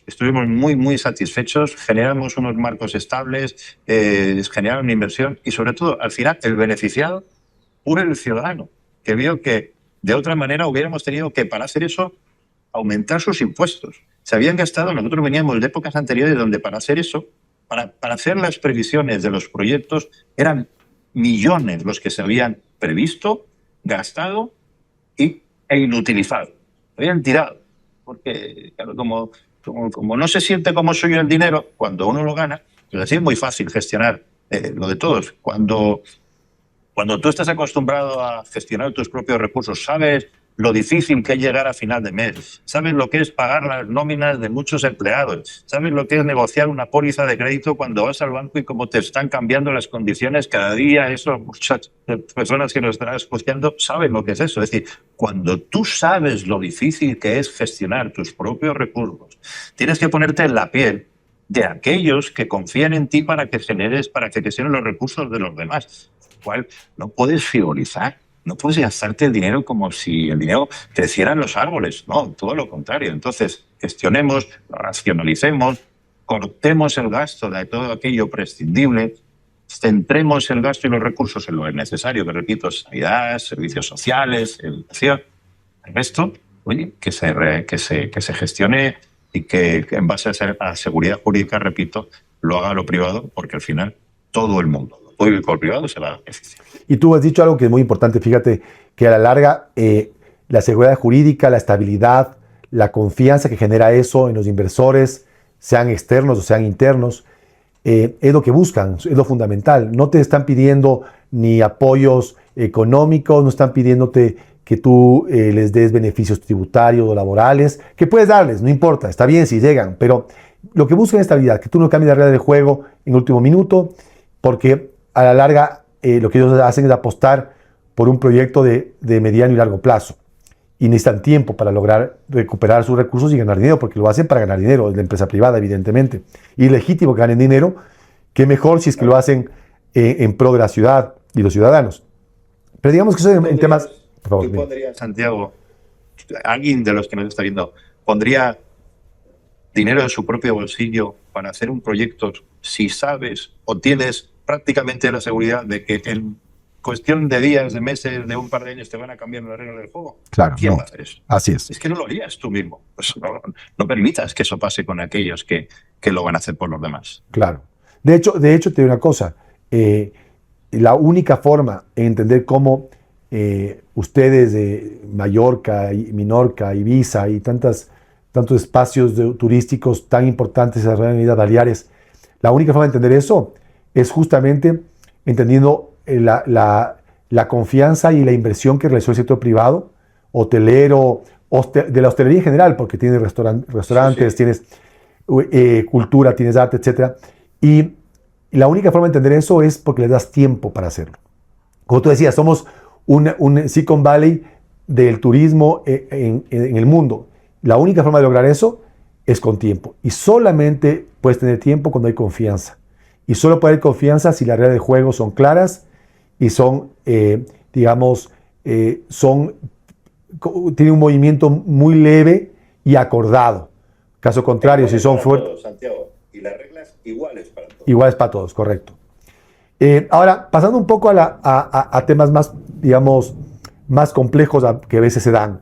estuvimos muy, muy satisfechos, generamos unos marcos estables, generaron una inversión y, sobre todo, al final, el beneficiado fue el ciudadano, que vio que, de otra manera, hubiéramos tenido que, para hacer eso, aumentar sus impuestos. Se habían gastado, nosotros veníamos de épocas anteriores donde para hacer eso, para hacer las previsiones de los proyectos, eran millones los que se habían previsto, gastado e inutilizado. Se habían tirado. Porque, claro, como no se siente como suyo el dinero, cuando uno lo gana, pues así es muy fácil gestionar lo de todos. Cuando tú estás acostumbrado a gestionar tus propios recursos, sabes lo difícil que es llegar a final de mes, sabes lo que es pagar las nóminas de muchos empleados, sabes lo que es negociar una póliza de crédito cuando vas al banco y cómo te están cambiando las condiciones cada día. Eso, muchas personas que nos están escuchando saben lo que es eso. Es decir, cuando tú sabes lo difícil que es gestionar tus propios recursos, tienes que ponerte en la piel de aquellos que confían en ti para que gestionen los recursos de los demás. Cual no puedes frivolizar. No puedes gastarte el dinero como si el dinero creciera en los árboles. No, todo lo contrario. Entonces, gestionemos, racionalicemos, cortemos el gasto de todo aquello prescindible, centremos el gasto y los recursos en lo necesario, que repito, sanidad, servicios sociales, educación. El resto, oye, que se gestione y que en base a seguridad jurídica, repito, lo haga lo privado, porque al final todo el mundo, público o privado, se va a beneficiar. Y tú has dicho algo que es muy importante, fíjate, que a la larga la seguridad jurídica, la estabilidad, la confianza que genera eso en los inversores, sean externos o sean internos, es lo que buscan, es lo fundamental. No te están pidiendo ni apoyos económicos, no están pidiéndote que tú les des beneficios tributarios o laborales, que puedes darles, no importa, está bien si llegan, pero lo que buscan es estabilidad, que tú no cambies la regla del juego en el último minuto, porque a la larga lo que ellos hacen es apostar por un proyecto de mediano y largo plazo. Y necesitan tiempo para lograr recuperar sus recursos y ganar dinero, porque lo hacen para ganar dinero, es la empresa privada, evidentemente. Y es legítimo que ganen dinero, que mejor si es que lo hacen en pro de la ciudad y los ciudadanos. Pero digamos que eso en temas... Por favor, ¿Qué pondría, Santiago? Alguien de los que nos está viendo, ¿pondría dinero de su propio bolsillo para hacer un proyecto si sabes o tienes prácticamente la seguridad de que en cuestión de días, de meses, de un par de años te van a cambiar las reglas del juego? Claro, ¿Quién no. va a hacer eso? Así es. Es que no lo harías tú mismo. Pues no permitas que eso pase con aquellos que lo van a hacer por los demás. Claro. De hecho te digo una cosa. La única forma de entender cómo ustedes de Mallorca, Minorca, Ibiza y tantos espacios turísticos tan importantes en las Islas Baleares La única forma de entender eso es justamente entendiendo la confianza y la inversión que realizó el sector privado, hotelero, de la hostelería en general, porque tienes restaurantes, Sí, sí. tienes cultura, tienes arte, etcétera. Y la única forma de entender eso es porque les das tiempo para hacerlo. Como tú decías, somos un Silicon Valley del turismo en el mundo. La única forma de lograr eso es con tiempo. Y solamente puedes tener tiempo cuando hay confianza. Y solo puede haber confianza si las reglas de juego son claras y son, digamos, son, tienen un movimiento muy leve y acordado. Caso contrario, si Iguales son para fuertes, todos, Santiago. Y las reglas iguales para todos. iguales para todos, correcto. Ahora, pasando un poco a temas más, digamos, más complejos que a veces se dan.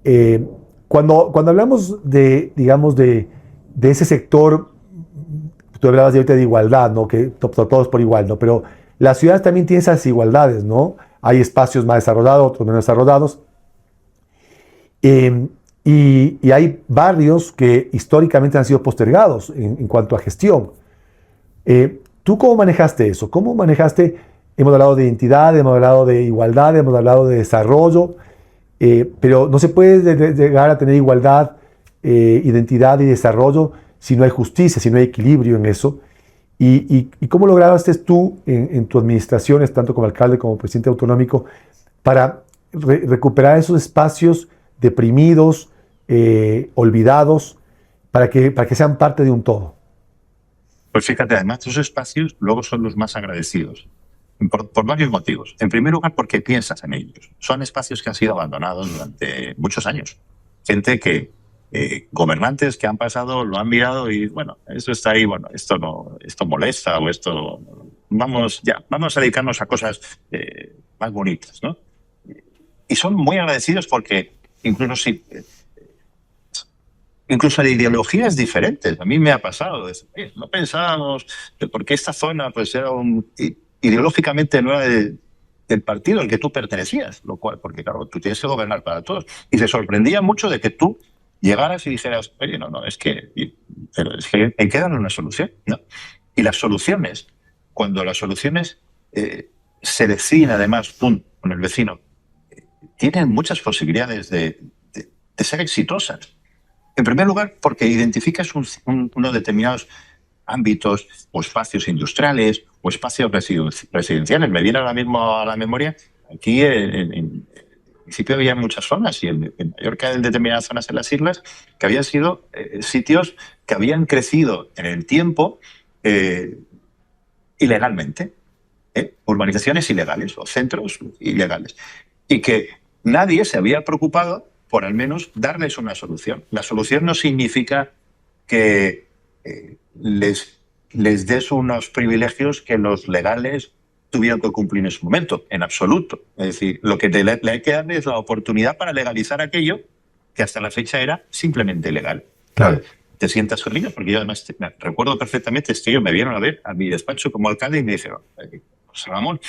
Eh, cuando hablamos de, digamos, de ese sector, tú hablabas de ahorita de igualdad, ¿no? Que todos por igual, ¿no? Pero las ciudades también tienen esas desigualdades, ¿no? Hay espacios más desarrollados, otros menos desarrollados. Eh, y hay barrios que históricamente han sido postergados en cuanto a gestión. ¿Tú cómo manejaste eso? ¿Cómo manejaste? Hemos hablado de identidad, hemos hablado de igualdad, hemos hablado de desarrollo, pero no se puede llegar a tener igualdad, identidad y desarrollo si no hay justicia, si no hay equilibrio en eso. ¿Y cómo lograste tú en tus administraciones, tanto como alcalde como presidente autonómico, para recuperar esos espacios deprimidos, olvidados, para que sean parte de un todo? Pues fíjate, además, esos espacios luego son los más agradecidos. Por varios motivos. En primer lugar, porque piensas en ellos. Son espacios que han sido abandonados durante muchos años. Gente que, gobernantes que han pasado, lo han mirado y, bueno, eso está ahí, bueno, esto no, esto molesta o esto, vamos a dedicarnos a cosas más bonitas, ¿no? Y son muy agradecidos porque incluso si incluso de ideologías diferentes. A mí me ha pasado. No pensábamos de por qué esta zona pues era ideológicamente no era del partido al que tú pertenecías, lo cual, porque claro, tú tienes que gobernar para todos. Y se sorprendía mucho de que tú llegaras y dijeras, oye, no, pero es que hay que darle una solución, ¿no? Y las soluciones, cuando las soluciones se deciden además con el vecino, tienen muchas posibilidades de ser exitosas. En primer lugar, porque identificas unos determinados ámbitos o espacios industriales o espacios residenciales. Me viene ahora mismo a la memoria, aquí en principio había muchas zonas y en Mallorca en determinadas zonas en las islas que habían sido sitios que habían crecido en el tiempo ilegalmente, urbanizaciones ilegales o centros ilegales y que nadie se había preocupado por al menos darles una solución. La solución no significa que les des unos privilegios que los legales tuvieron que cumplir en su momento, en absoluto. Es decir, lo que le hay que darle es la oportunidad para legalizar aquello que hasta la fecha era simplemente ilegal. Claro. Te sientas con ellos, porque yo además recuerdo perfectamente que ellos me vieron a ver a mi despacho como alcalde y me dijeron, José Ramón,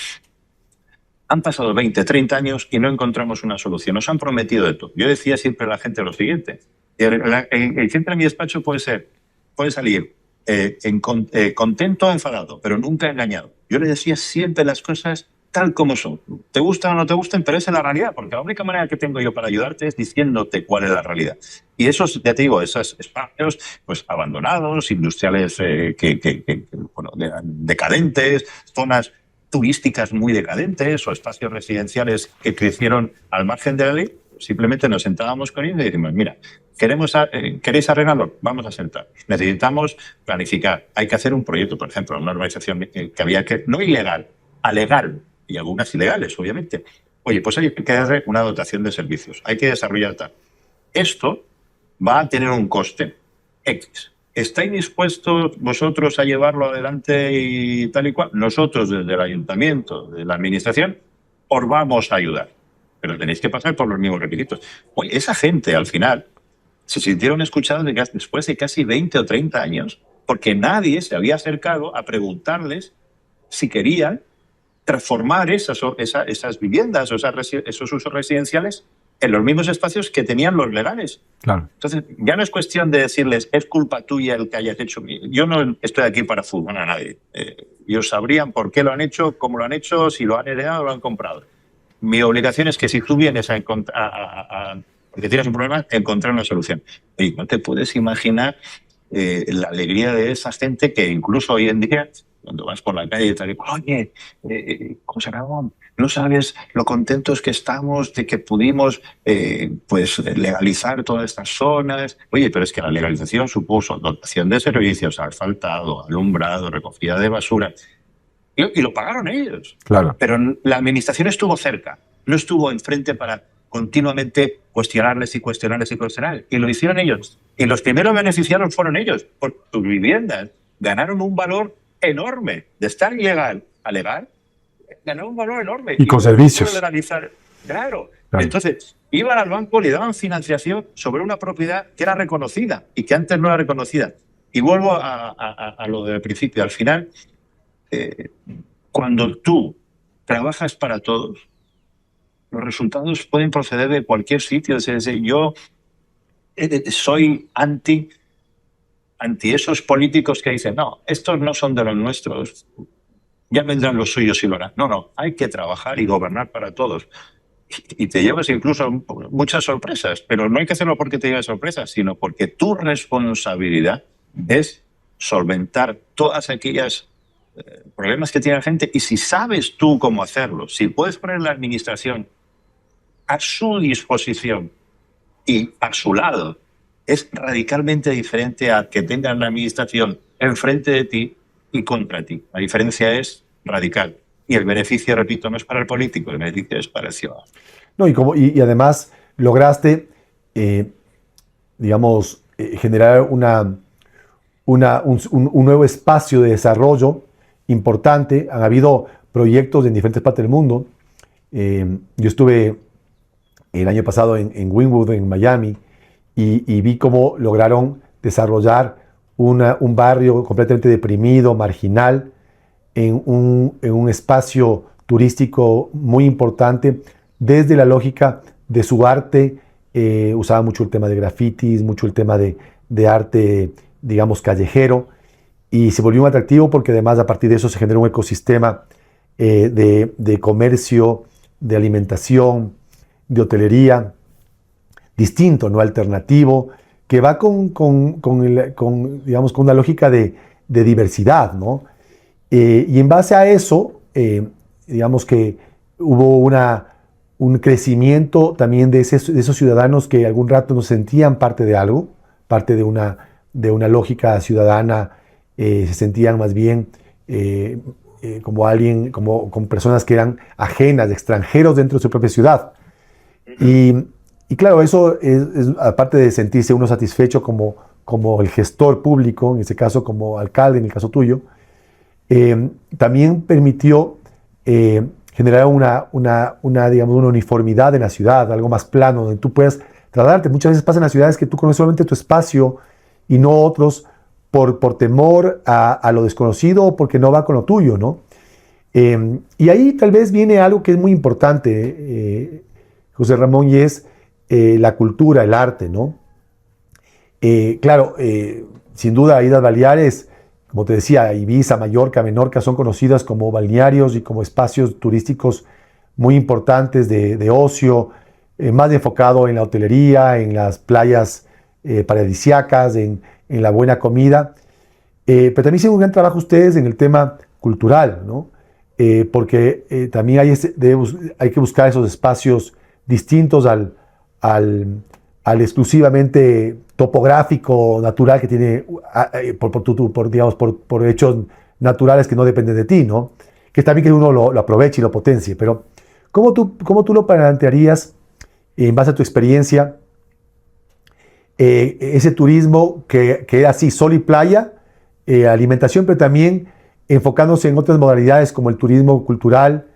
han pasado 20, 30 años y no encontramos una solución. Nos han prometido de todo. Yo decía siempre a la gente lo siguiente. Siempre en mi despacho puede salir contento o enfadado, pero nunca engañado. Yo le decía siempre las cosas tal como son. Te gustan o no te gustan, pero esa es la realidad, porque la única manera que tengo yo para ayudarte es diciéndote cuál es la realidad. Y esos, ya te digo, esos espacios pues abandonados, industriales bueno, decadentes, zonas turísticas muy decadentes o espacios residenciales que crecieron al margen de la ley, simplemente nos sentábamos con ellos y decimos, mira, ¿queréis arreglarlo? Vamos a sentar. Necesitamos planificar. Hay que hacer un proyecto, por ejemplo, una organización que había que, no ilegal, a legal, y algunas ilegales, obviamente. Oye, pues hay que darle una dotación de servicios. Hay que desarrollar tal. Esto va a tener un coste X. ¿Estáis dispuestos vosotros a llevarlo adelante y tal y cual? Nosotros desde el ayuntamiento, de la administración, os vamos a ayudar. Pero tenéis que pasar por los mismos requisitos. Oye, esa gente al final se sintieron escuchados después de casi 20 o 30 años porque nadie se había acercado a preguntarles si querían transformar esas viviendas o esos usos residenciales en los mismos espacios que tenían los legales. Claro. Entonces, ya no es cuestión de decirles, es culpa tuya el que hayas hecho. Yo no estoy aquí para juzgar a nadie. Ellos sabrían por qué lo han hecho, cómo lo han hecho, si lo han heredado o lo han comprado. Mi obligación es que si tú vienes porque tienes un problema, encontrar una solución. Y no te puedes imaginar la alegría de esa gente que incluso hoy en día, cuando vas por la calle y te digo, oye, José Ramón, no sabes lo contentos que estamos de que pudimos pues legalizar todas estas zonas. Oye, pero es que la legalización supuso dotación de servicios, asfaltado, alumbrado, recogida de basura. Y lo pagaron ellos. Claro. Pero la administración estuvo cerca, no estuvo enfrente para continuamente cuestionarles y cuestionarles y cuestionar. Y lo hicieron ellos. Y los primeros beneficiados fueron ellos, por sus viviendas. Ganaron un valor enorme. De estar ilegal a legal, ganaron un valor enorme. Y con servicios. Claro. Entonces, iban al banco, le daban financiación sobre una propiedad que era reconocida y que antes no era reconocida. Y vuelvo a lo del principio. Al final, cuando tú trabajas para todos, los resultados pueden proceder de cualquier sitio. Yo soy anti esos políticos que dicen, no, estos no son de los nuestros, ya vendrán los suyos y lo harán. No, hay que trabajar y gobernar para todos. Y te llevas incluso muchas sorpresas, pero no hay que hacerlo porque te lleves sorpresas, sino porque tu responsabilidad es solventar todas aquellas problemas que tiene la gente. Y si sabes tú cómo hacerlo, si puedes poner la administración a su disposición y a su lado, es radicalmente diferente a que tengan la administración enfrente de ti y contra ti. La diferencia es radical. Y el beneficio, repito, no es para el político, el beneficio es para el ciudadano. No, y además lograste, generar un nuevo espacio de desarrollo importante. Han habido proyectos en diferentes partes del mundo. Yo estuve el año pasado en Wynwood, en Miami, y vi cómo lograron desarrollar un barrio completamente deprimido, marginal, en un espacio turístico muy importante, desde la lógica de su arte. Usaba mucho el tema de grafitis, mucho el tema de arte, digamos, callejero, y se volvió un atractivo porque además a partir de eso se generó un ecosistema de comercio, de alimentación, de hotelería, distinto, no alternativo, que va con una lógica de diversidad, ¿no? Y en base a eso, digamos que hubo un crecimiento también de esos ciudadanos que algún rato no sentían parte de algo, parte de una lógica ciudadana, se sentían más bien con personas que eran ajenas, extranjeros dentro de su propia ciudad. Y claro, eso es aparte de sentirse uno satisfecho como el gestor público, en este caso como alcalde, en el caso tuyo, también permitió generar una uniformidad en la ciudad, algo más plano, donde tú puedas trasladarte. Muchas veces pasa en las ciudades que tú conoces solamente tu espacio y no otros por temor a lo desconocido o porque no va con lo tuyo, ¿no? Y ahí tal vez viene algo que es muy importante, José Ramón, y es la cultura, el arte, ¿no? Claro, sin duda, Islas Baleares, como te decía, Ibiza, Mallorca, Menorca son conocidas como balnearios y como espacios turísticos muy importantes de ocio, más enfocado en la hotelería, en las playas paradisíacas, en la buena comida. Pero también hicieron un gran trabajo ustedes en el tema cultural, ¿no? Porque también hay que buscar esos espacios distintos al exclusivamente topográfico, natural que tiene, por hechos naturales que no dependen de ti, ¿no? Que también que uno lo aproveche y lo potencie. Pero ¿cómo tú lo plantearías, en base a tu experiencia, ese turismo que era así, sol y playa, alimentación, pero también enfocándose en otras modalidades como el turismo cultural,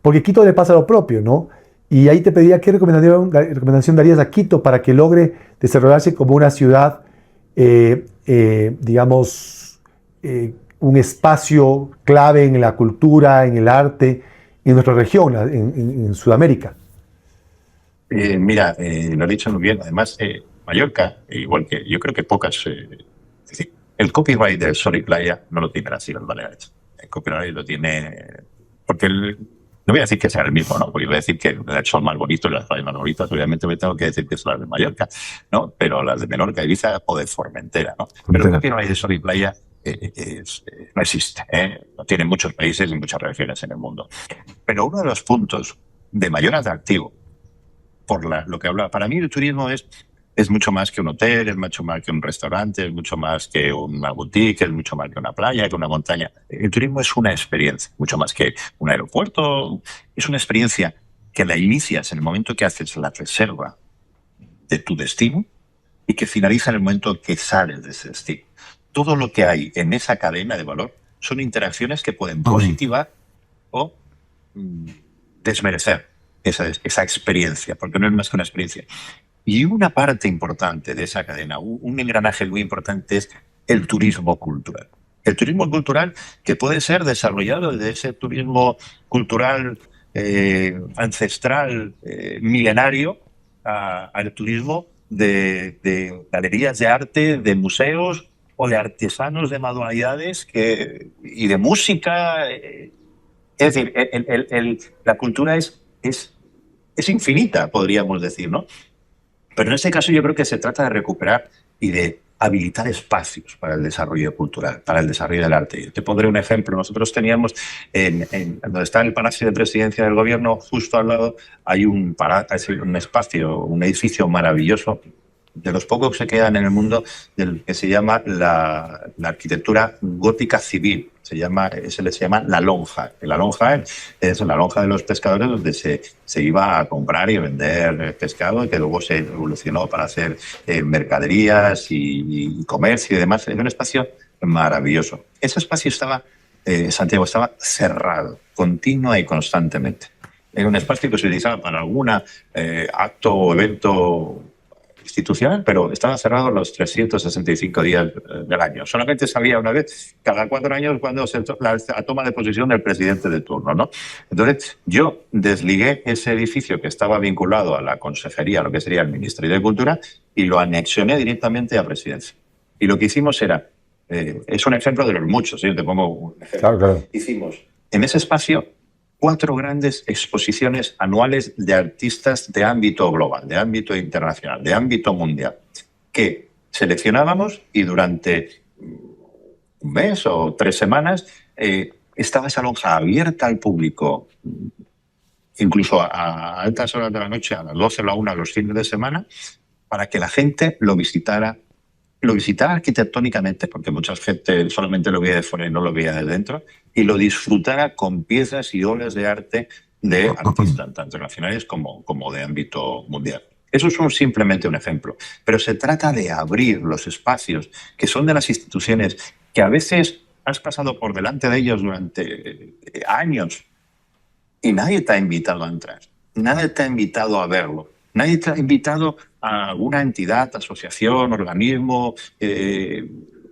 porque Quito le pasa lo propio, ¿no? Y ahí te pediría qué recomendación darías a Quito para que logre desarrollarse como una ciudad, un espacio clave en la cultura, en el arte, en nuestra región, en Sudamérica. Mira, lo has dicho muy bien. Además, Mallorca, igual que yo creo que pocas... es decir, el copyright del Sol y Playa no lo tiene las Islas Baleares. El copyright lo tiene... Porque no voy a decir que sea el mismo, ¿no? Porque voy a decir que el sol más bonito y las playas más bonitas, obviamente me tengo que decir que son las de Mallorca, ¿no? Pero las de Menorca, Ibiza o de Formentera, ¿no? Pero el copyright de Sol y Playa no existe, ¿eh? Lo tienen muchos países y muchas regiones en el mundo. Pero uno de los puntos de mayor atractivo lo que hablaba. Para mí el turismo es mucho más que un hotel, es mucho más que un restaurante, es mucho más que una boutique, es mucho más que una playa, que una montaña. El turismo es una experiencia, mucho más que un aeropuerto. Es una experiencia que la inicias en el momento que haces la reserva de tu destino y que finaliza en el momento que sales de ese destino. Todo lo que hay en esa cadena de valor son interacciones que pueden positivar o desmerecer esa experiencia, porque no es más que una experiencia. Y una parte importante de esa cadena, un engranaje muy importante, es el turismo cultural. El turismo cultural que puede ser desarrollado desde ese turismo cultural ancestral, milenario, al turismo de galerías de arte, de museos o de artesanos de manualidades y de música. Es decir, la cultura es infinita, podríamos decir, ¿no? Pero en este caso yo creo que se trata de recuperar y de habilitar espacios para el desarrollo cultural, para el desarrollo del arte. Yo te pondré un ejemplo. Nosotros teníamos, donde está el Palacio de Presidencia del Gobierno, justo al lado hay un espacio, un edificio maravilloso, de los pocos que se quedan en el mundo, del que se llama la arquitectura gótica civil. Se le llama La Lonja. La Lonja es la lonja de los pescadores, donde se iba a comprar y a vender pescado, y que luego se evolucionó para hacer mercaderías y comercio y demás. Era un espacio maravilloso. Ese espacio Santiago, estaba cerrado, continua y constantemente. Era un espacio que se utilizaba para algún acto o evento institucional, pero estaba cerrado los 365 días del año. Solamente se abría una vez cada 4 años cuando la toma de posesión del presidente de turno, ¿no? Entonces, yo desligué ese edificio que estaba vinculado a la consejería, lo que sería el Ministerio de Cultura, y lo anexioné directamente a Presidencia. Y lo que hicimos era, es un ejemplo de los muchos, yo te pongo un ejemplo. Claro, claro. Hicimos en ese espacio 4 grandes exposiciones anuales de artistas de ámbito global, de ámbito internacional, de ámbito mundial, que seleccionábamos y durante un mes o 3 semanas estaba esa lonja abierta al público, incluso a altas horas de la noche, a las 12 o la 1, los fines de semana, para que la gente lo visitara arquitectónicamente, porque mucha gente solamente lo veía de fuera y no lo veía de dentro, y lo disfrutara con piezas y obras de arte de artistas tanto nacionales como de ámbito mundial. Eso es simplemente un ejemplo, pero se trata de abrir los espacios que son de las instituciones, que a veces has pasado por delante de ellos durante años y nadie te ha invitado a entrar, nadie te ha invitado a verlo. Nadie te ha invitado a alguna entidad, asociación, organismo,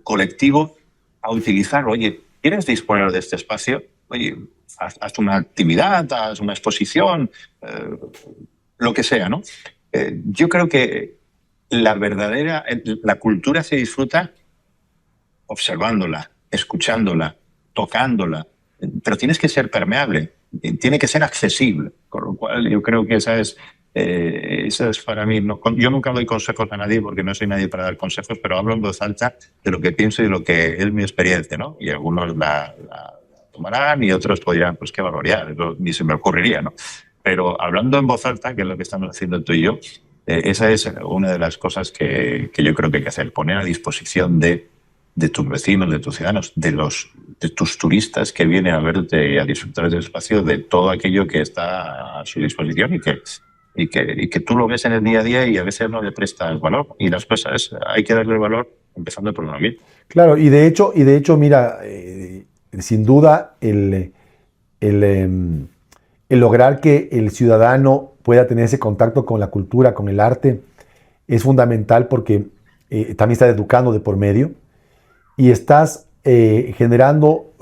colectivo a utilizarlo. Oye, ¿quieres disponer de este espacio? Oye, haz una actividad, haz una exposición, lo que sea, ¿no? Yo creo que la cultura se disfruta observándola, escuchándola, tocándola, pero tienes que ser permeable, tiene que ser accesible, con lo cual yo creo que esa es para mí. Yo nunca doy consejos a nadie porque no soy nadie para dar consejos, pero hablo en voz alta de lo que pienso y de lo que es mi experiencia, ¿no? Y algunos la tomarán y otros podrían, pues qué barbaridad, ni se me ocurriría, ¿no? Pero hablando en voz alta, que es lo que estamos haciendo tú y yo, esa es una de las cosas que yo creo que hay que hacer, poner a disposición de tus vecinos, de tus ciudadanos, de tus turistas que vienen a verte y a disfrutar del espacio, de todo aquello que está a su disposición y que tú lo ves en el día a día y a veces no le prestas valor. Y las cosas hay que darle valor empezando por uno mismo. Claro, y de hecho mira, sin duda el lograr que el ciudadano pueda tener ese contacto con la cultura, con el arte, es fundamental porque también estás educando de por medio y estás generando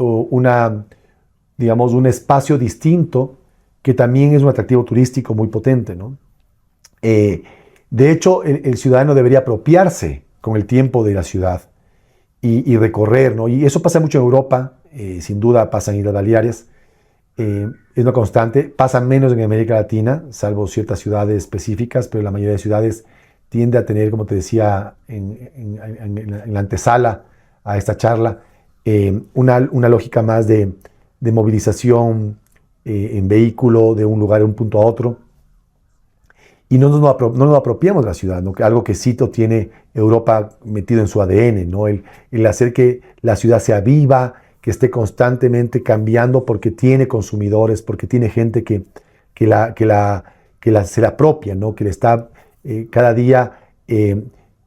digamos, un espacio distinto que también es un atractivo turístico muy potente, ¿no? Eh, de hecho, el ciudadano debería apropiarse con el tiempo de la ciudad y recorrer, ¿no? Y eso pasa mucho en Europa, sin duda pasa en Islas Baleares, es una constante, pasa menos en América Latina, salvo ciertas ciudades específicas, pero la mayoría de ciudades tiende a tener, como te decía en la antesala a esta charla, una lógica más de movilización en vehículo de un lugar a un punto a otro. Y no nos apropiamos de la ciudad, ¿no? Algo que Cito tiene Europa metido en su ADN, ¿no? El hacer que la ciudad sea viva, que esté constantemente cambiando porque tiene consumidores, porque tiene gente que, la, que, la, se la apropia, ¿no? Que le está cada día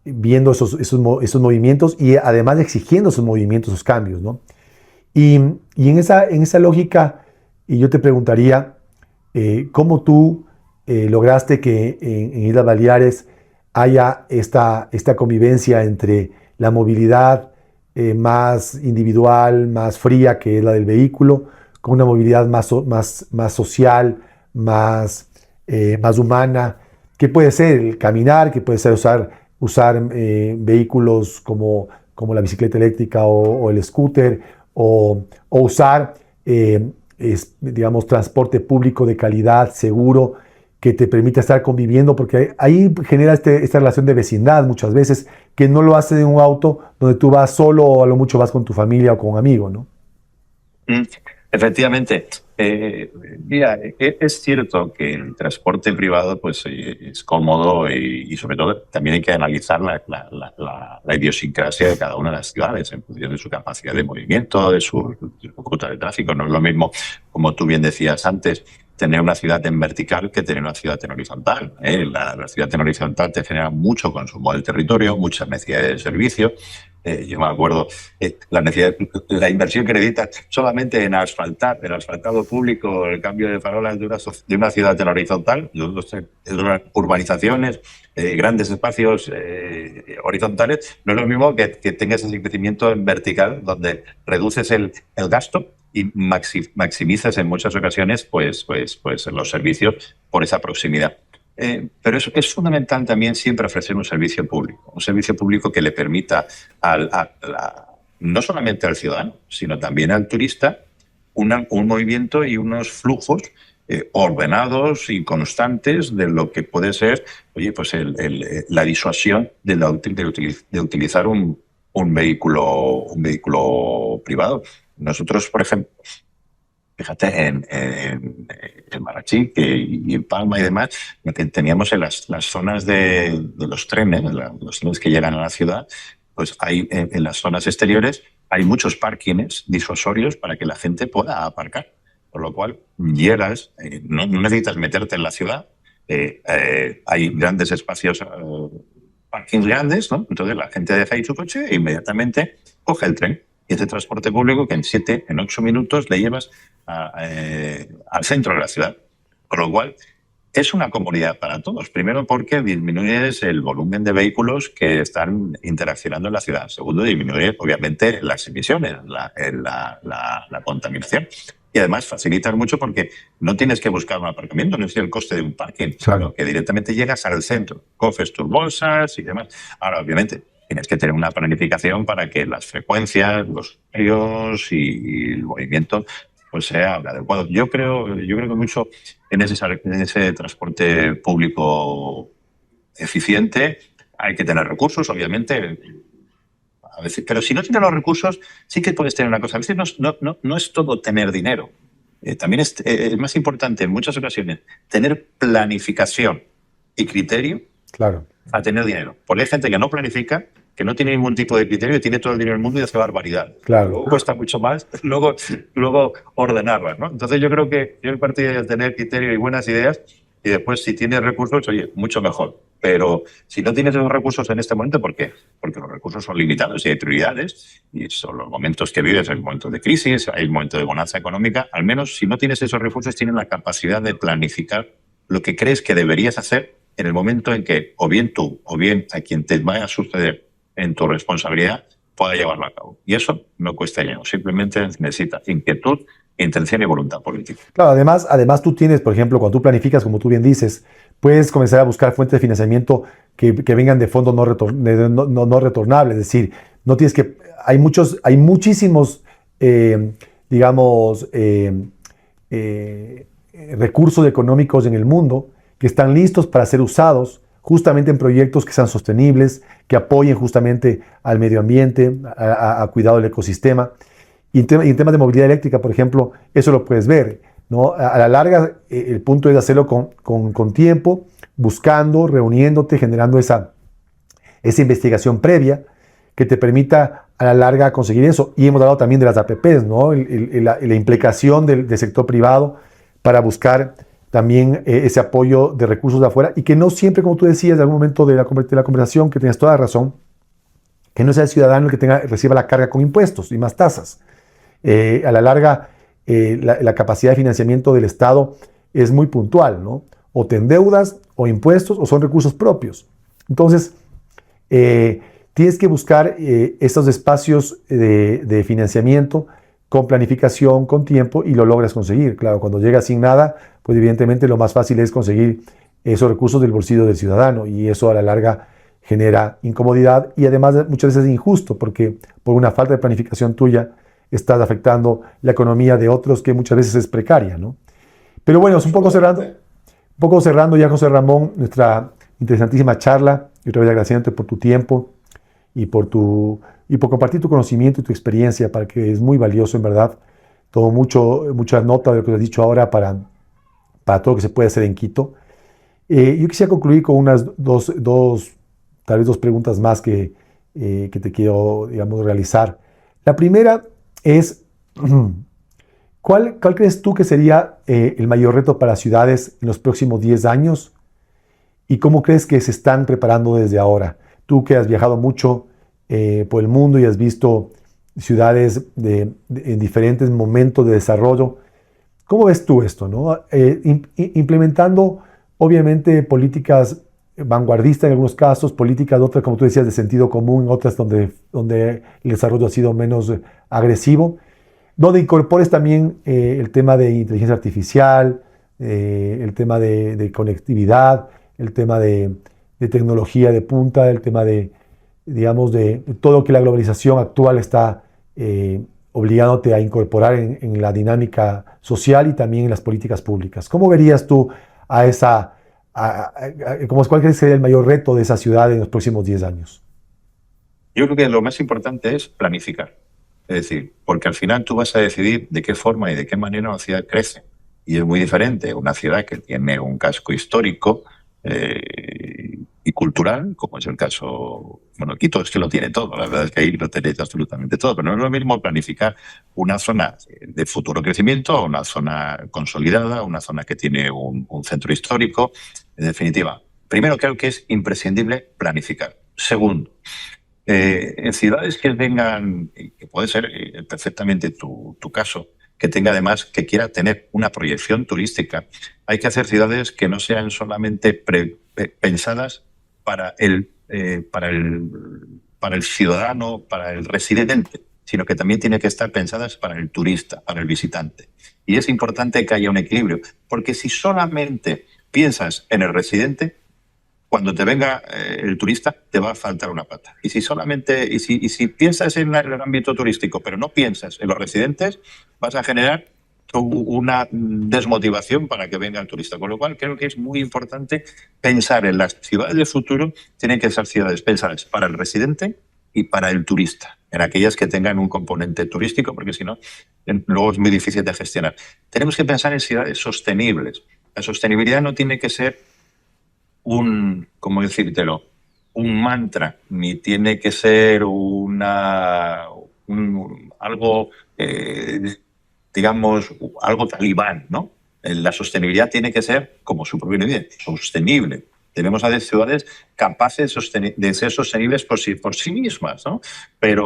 viendo esos movimientos y además exigiendo esos movimientos, esos cambios, ¿no? Y en esa lógica, y yo te preguntaría, ¿cómo tú lograste que en Islas Baleares haya esta convivencia entre la movilidad más individual, más fría, que es la del vehículo, con una movilidad más social, más humana? ¿Qué puede ser el caminar? ¿Qué puede ser usar vehículos como la bicicleta eléctrica o el scooter? O usar, digamos, transporte público de calidad, seguro, que te permita estar conviviendo, porque ahí genera esta relación de vecindad muchas veces, que no lo hace en un auto donde tú vas solo o a lo mucho vas con tu familia o con un amigo, ¿no? Mm, Efectivamente. Mira, es cierto que el transporte privado pues, es cómodo y sobre todo también hay que analizar la idiosincrasia de cada una de las ciudades en función de su capacidad de movimiento, de su ruta de tráfico. No es lo mismo, como tú bien decías antes, tener una ciudad en vertical que tener una ciudad en horizontal. La ciudad en horizontal te genera mucho consumo del territorio, muchas necesidades de servicio. Yo me acuerdo, la inversión que necesitas solamente en asfaltar, el asfaltado público, el cambio de farolas de una ciudad en horizontal, urbanizaciones, grandes espacios horizontales, no es lo mismo que tengas ese crecimiento en vertical, donde reduces el gasto y maximizas en muchas ocasiones pues los servicios por esa proximidad. Pero es fundamental también siempre ofrecer un servicio público que le permita no solamente al ciudadano, sino también al turista un movimiento y unos flujos ordenados y constantes de lo que puede ser, oye, pues la disuasión de utilizar un vehículo privado. Nosotros, por ejemplo, fíjate, en Marachí y en Palma y demás, que teníamos en las zonas de los trenes, los trenes que llegan a la ciudad, pues hay en las zonas exteriores hay muchos parkings disuasorios para que la gente pueda aparcar. Por lo cual, llegas, no necesitas meterte en la ciudad, hay grandes espacios, parkings grandes, ¿no? Entonces la gente deja ahí su coche e inmediatamente coge el tren. Y este transporte público que en 8 minutos le llevas al centro de la ciudad. Con lo cual, es una comodidad para todos. Primero, porque disminuyes el volumen de vehículos que están interaccionando en la ciudad. Segundo, disminuye, obviamente, las emisiones, la contaminación. Y además, facilitas mucho porque no tienes que buscar un aparcamiento, no es el coste de un parking, sino que directamente llegas al centro, coges tus bolsas y demás. Ahora, obviamente, tienes que tener una planificación para que las frecuencias, los horarios y el movimiento pues sea adecuado. Yo creo que mucho en ese transporte público eficiente hay que tener recursos, obviamente. A veces, pero si no tienes los recursos, sí que puedes tener una cosa. A veces no es todo tener dinero. También es más importante en muchas ocasiones tener planificación y criterio, Claro. a tener dinero. Porque hay gente que no planifica, que no tiene ningún tipo de criterio y tiene todo el dinero del mundo y hace barbaridad. Claro. Luego cuesta mucho más luego ordenarlas, ¿no? Entonces yo creo que yo partido de tener criterio y buenas ideas y después si tienes recursos, oye, mucho mejor. Pero si no tienes esos recursos en este momento, ¿por qué? Porque los recursos son limitados y hay prioridades y son los momentos que vives, hay momentos de crisis, hay momentos de bonanza económica. Al menos si no tienes esos recursos, tienes la capacidad de planificar lo que crees que deberías hacer en el momento en que o bien tú o bien a quien te vaya a suceder en tu responsabilidad pueda llevarlo a cabo. Y eso no cuesta dinero, simplemente necesitas inquietud intención y voluntad política. Claro, además tú tienes, por ejemplo, cuando tú planificas, como tú bien dices, puedes comenzar a buscar fuentes de financiamiento que vengan de fondos no retornables. Es decir, no tienes que. Hay muchísimos, eh, digamos, recursos económicos en el mundo que están listos para ser usados justamente en proyectos que sean sostenibles, que apoyen justamente al medio ambiente, a cuidado del ecosistema. Y en temas de movilidad eléctrica, por ejemplo, eso lo puedes ver, ¿no? A la larga, el punto es hacerlo con tiempo, buscando, reuniéndote, generando esa investigación previa que te permita a la larga conseguir eso. Y hemos hablado también de las APPs, ¿no? La implicación del sector privado para buscar también ese apoyo de recursos de afuera y que no siempre, como tú decías, en algún momento de la conversación, que tienes toda la razón, que no sea el ciudadano el que reciba la carga con impuestos y más tasas. A la larga, la capacidad de financiamiento del Estado es muy puntual, ¿no? O te endeudas, o impuestos, o son recursos propios. Entonces, tienes que buscar estos espacios de financiamiento con planificación, con tiempo, y lo logras conseguir. Claro, cuando llegas sin nada, pues evidentemente lo más fácil es conseguir esos recursos del bolsillo del ciudadano, y eso a la larga genera incomodidad y además muchas veces es injusto, porque por una falta de planificación tuya estás afectando la economía de otros que muchas veces es precaria, ¿no? Pero bueno, es un poco cerrando ya, José Ramón, nuestra interesantísima charla, y otra vez agradeciéndote por tu tiempo y por compartir tu conocimiento y tu experiencia, para que es muy valioso, en verdad. Tomo mucha nota de lo que has dicho ahora para todo lo que se puede hacer en Quito. Yo quisiera concluir con unas tal vez dos preguntas más que te quiero, digamos, realizar. La primera es, ¿cuál crees tú que sería el mayor reto para ciudades en los próximos 10 años? ¿Y cómo crees que se están preparando desde ahora? Tú que has viajado mucho por el mundo y has visto ciudades en diferentes momentos de desarrollo, ¿cómo ves tú esto, no? Implementando, obviamente, políticas vanguardistas en algunos casos, políticas, otras, como tú decías, de sentido común, otras donde el desarrollo ha sido menos agresivo, donde incorpores también el tema de inteligencia artificial, el tema de conectividad, el tema de tecnología de punta, el tema digamos, de todo lo que la globalización actual está obligándote a incorporar en la dinámica social y también en las políticas públicas. ¿Cómo verías tú cuál crees que sería el mayor reto de esa ciudad en los próximos 10 años? Yo creo que lo más importante es planificar. Es decir, porque al final tú vas a decidir de qué forma y de qué manera una ciudad crece. Y es muy diferente una ciudad que tiene un casco histórico y cultural, como es el caso. Bueno, Quito es que lo tiene todo, la verdad es que ahí lo tenéis absolutamente todo, pero no es lo mismo planificar una zona de futuro crecimiento, una zona consolidada, una zona que tiene un centro histórico. En definitiva, primero creo que es imprescindible planificar. Segundo, en ciudades que tengan, que puede ser perfectamente tu caso, que tenga además, que quiera tener una proyección turística, hay que hacer ciudades que no sean solamente pensadas para el ciudadano, para el residente, sino que también tienen que estar pensadas para el turista, para el visitante. Y es importante que haya un equilibrio, porque si solamente piensas en el residente, cuando te venga el turista, te va a faltar una pata. Y si piensas en el ámbito turístico, pero no piensas en los residentes, vas a generar una desmotivación para que venga el turista. Con lo cual, creo que es muy importante pensar en las ciudades del futuro. Tienen que ser ciudades pensadas para el residente y para el turista, en aquellas que tengan un componente turístico, porque si no, luego es muy difícil de gestionar. Tenemos que pensar en ciudades sostenibles. La sostenibilidad no tiene que ser ¿cómo decírtelo? Un mantra, ni tiene que ser algo, digamos, algo talibán, ¿no? La sostenibilidad tiene que ser, como su propio nombre, sostenible. Tenemos a ciudades capaces de ser sostenibles por sí mismas, ¿no?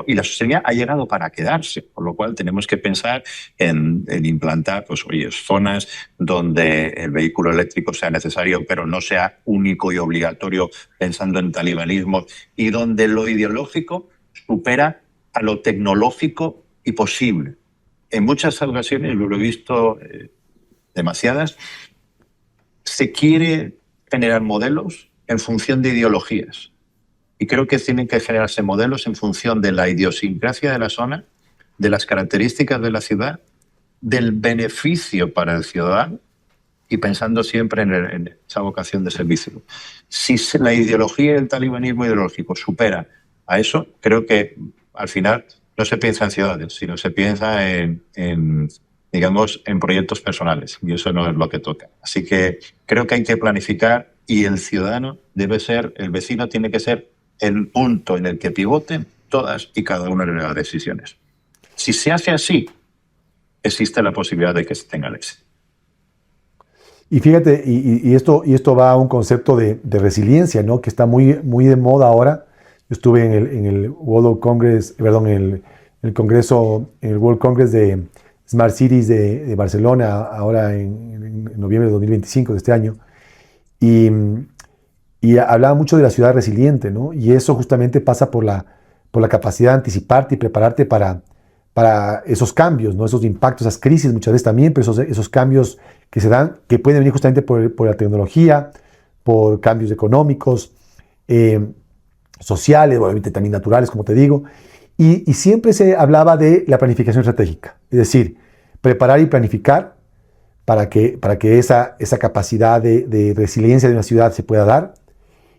Y la sostenibilidad ha llegado para quedarse, por lo cual tenemos que pensar en implantar, pues, zonas donde el vehículo eléctrico sea necesario, pero no sea único y obligatorio, pensando en talibanismo, y donde lo ideológico supera a lo tecnológico y posible. en muchas ocasiones, lo he visto demasiadas, se quiere generar modelos en función de ideologías. Y creo que tienen que generarse modelos en función de la idiosincrasia de la zona, de las características de la ciudad, del beneficio para el ciudadano y pensando siempre en esa vocación de servicio. Si la ideología del talibanismo ideológico supera a eso, creo que al final no se piensa en ciudades, sino se piensa digamos, en proyectos personales, y eso no es lo que toca. Así que creo que hay que planificar y el ciudadano debe ser, el vecino tiene que ser el punto en el que pivoten todas y cada una de las decisiones. Si se hace así, existe la posibilidad de que se tenga el éxito. Y fíjate, y esto va a un concepto de resiliencia, ¿no? Que está muy de moda ahora. Yo estuve en el World Congress, perdón, en el Congreso, en el World Congress de Smart Cities de Barcelona, ahora en noviembre de 2025 de este año. Y hablaba mucho de la ciudad resiliente, ¿no? Y eso justamente pasa por la capacidad de anticiparte y prepararte para esos cambios, ¿no? Esos impactos, esas crisis muchas veces también, pero esos cambios que se dan, que pueden venir justamente por la tecnología, por cambios económicos, sociales, obviamente también naturales, como te digo. Y siempre se hablaba de la planificación estratégica, es decir, preparar y planificar para que esa capacidad de resiliencia de una ciudad se pueda dar.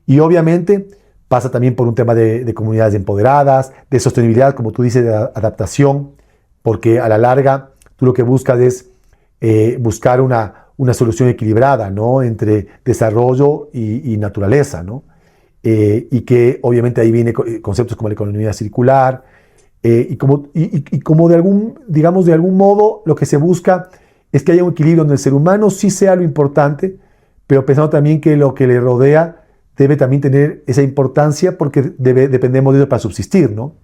Y obviamente pasa también por un tema de comunidades empoderadas, de sostenibilidad, como tú dices, de adaptación, porque a la larga tú lo que buscas es buscar una solución equilibrada, ¿no? Entre desarrollo y naturaleza, ¿no? Y que obviamente ahí vienen conceptos como la economía circular, y como de algún modo lo que se busca es que haya un equilibrio donde el ser humano sí sea lo importante, pero pensando también que lo que le rodea debe también tener esa importancia porque dependemos de ello para subsistir, ¿no?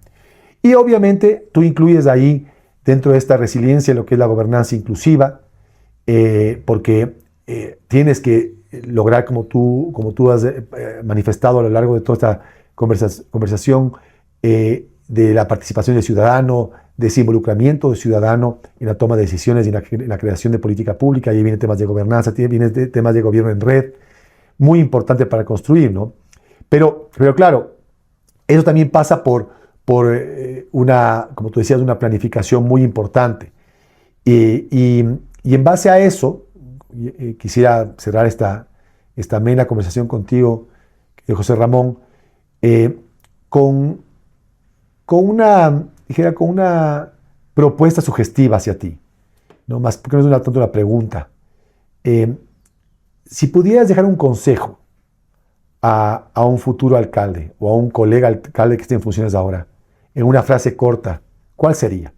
Y obviamente tú incluyes ahí dentro de esta resiliencia lo que es la gobernanza inclusiva, porque tienes que lograr, como tú has manifestado a lo largo de toda esta conversación, de la participación del ciudadano, de ese involucramiento del ciudadano en la toma de decisiones y en la creación de política pública. Ahí vienen temas de gobernanza, vienen temas de gobierno en red, muy importante para construir, ¿no? Pero claro, eso también pasa por como tú decías, una planificación muy importante. Y en base a eso, quisiera cerrar esta amena conversación contigo, José Ramón, con una propuesta sugestiva hacia ti, ¿no? Más porque no es tanto una pregunta. Si pudieras dejar un consejo a un futuro alcalde o a un colega alcalde que esté en funciones ahora, en una frase corta, ¿cuál sería?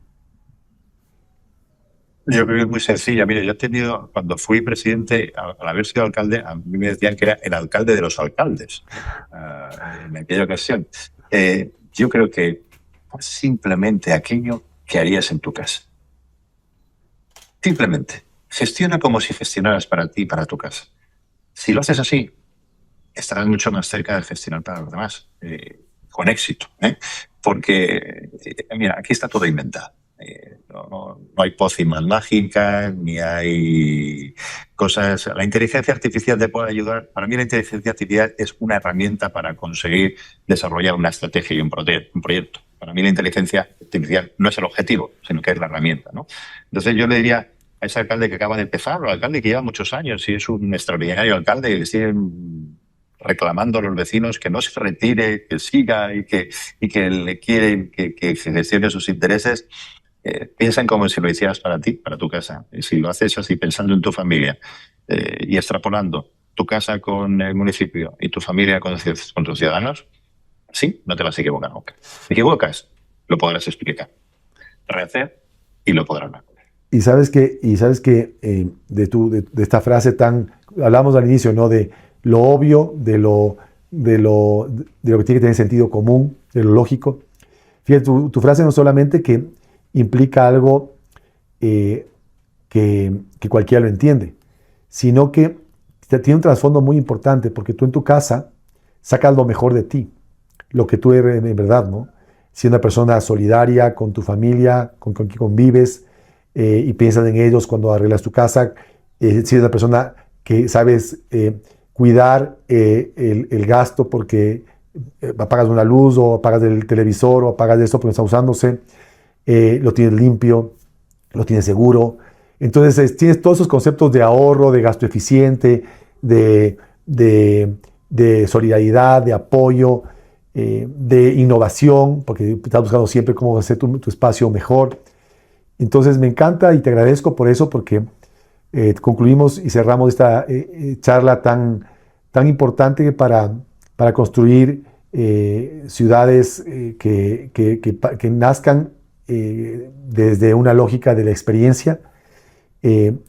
Yo creo que es muy sencilla. Mire, yo he tenido, cuando fui presidente, al haber sido alcalde, a mí me decían que era el alcalde de los alcaldes en aquella ocasión. Yo creo que simplemente aquello que harías en tu casa. Simplemente. Gestiona como si gestionaras para ti y para tu casa. Si lo haces así, estarás mucho más cerca de gestionar para los demás, con éxito. Porque, mira, aquí está todo inventado. No hay pócimas mágicas, ni hay cosas. La inteligencia artificial te puede ayudar. Para mí la inteligencia artificial es una herramienta para conseguir desarrollar una estrategia y un proyecto. Para mí la inteligencia artificial no es el objetivo, sino que es la herramienta, ¿no? Entonces yo le diría a ese alcalde que acaba de empezar, o al alcalde que lleva muchos años y es un extraordinario alcalde y le siguen reclamando a los vecinos que no se retire, que siga y que le quieren que gestione sus intereses. Piensen como si lo hicieras para ti, para tu casa. Y si lo haces así, pensando en tu familia y extrapolando tu casa con el municipio y tu familia con tus ciudadanos, sí, no te vas a equivocar nunca. Te equivocas, lo podrás explicar, rehacer y lo podrás mejorar. Y sabes que de esta frase hablamos al inicio, ¿no? De lo obvio, de lo que tiene que tener sentido común, de lo lógico. Fíjate, tu frase no solamente que implica algo que cualquiera lo entiende, sino que tiene un trasfondo muy importante, porque tú en tu casa sacas lo mejor de ti, lo que tú eres en verdad, ¿no? Siendo una persona solidaria con tu familia, con quien convives, y piensas en ellos cuando arreglas tu casa. Si eres una persona que sabes cuidar el gasto porque apagas una luz o apagas el televisor o apagas esto porque no está usándose, lo tienes limpio, lo tienes seguro. Entonces tienes todos esos conceptos de ahorro, de gasto eficiente, de, de, de solidaridad, de apoyo, de innovación, porque estás buscando siempre cómo hacer tu espacio mejor. Entonces me encanta y te agradezco por eso, porque concluimos y cerramos esta charla tan importante para construir ciudades que nazcan desde una lógica de la experiencia,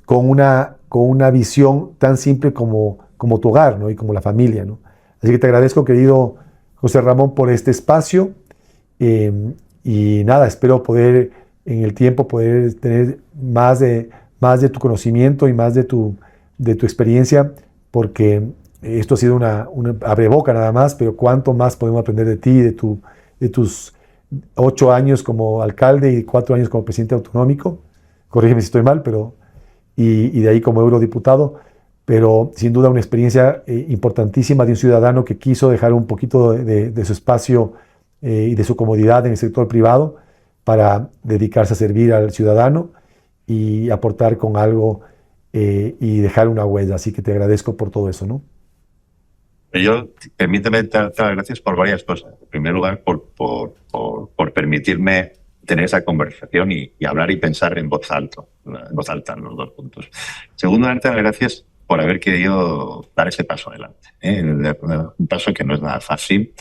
con una visión tan simple como tu hogar, ¿no? Y como la familia, ¿no? Así que te agradezco, querido José Ramón, por este espacio. eh, y nada, espero poder en el tiempo poder tener más de tu conocimiento y más de tu experiencia, porque esto ha sido una abreboca nada más, pero cuánto más podemos aprender de ti, de tus 8 años como alcalde y 4 años como presidente autonómico. Corrígeme si estoy mal, pero y de ahí como eurodiputado, pero sin duda una experiencia importantísima de un ciudadano que quiso dejar un poquito de su espacio y de su comodidad en el sector privado para dedicarse a servir al ciudadano y aportar con algo y dejar una huella. Así que te agradezco por todo eso, ¿no? Yo, permíteme darte las gracias por varias cosas. En primer lugar, por permitirme tener esa conversación y hablar y pensar en voz alta en los dos puntos. Segundo, darte las gracias por haber querido dar ese paso adelante. Un paso que no es nada fácil.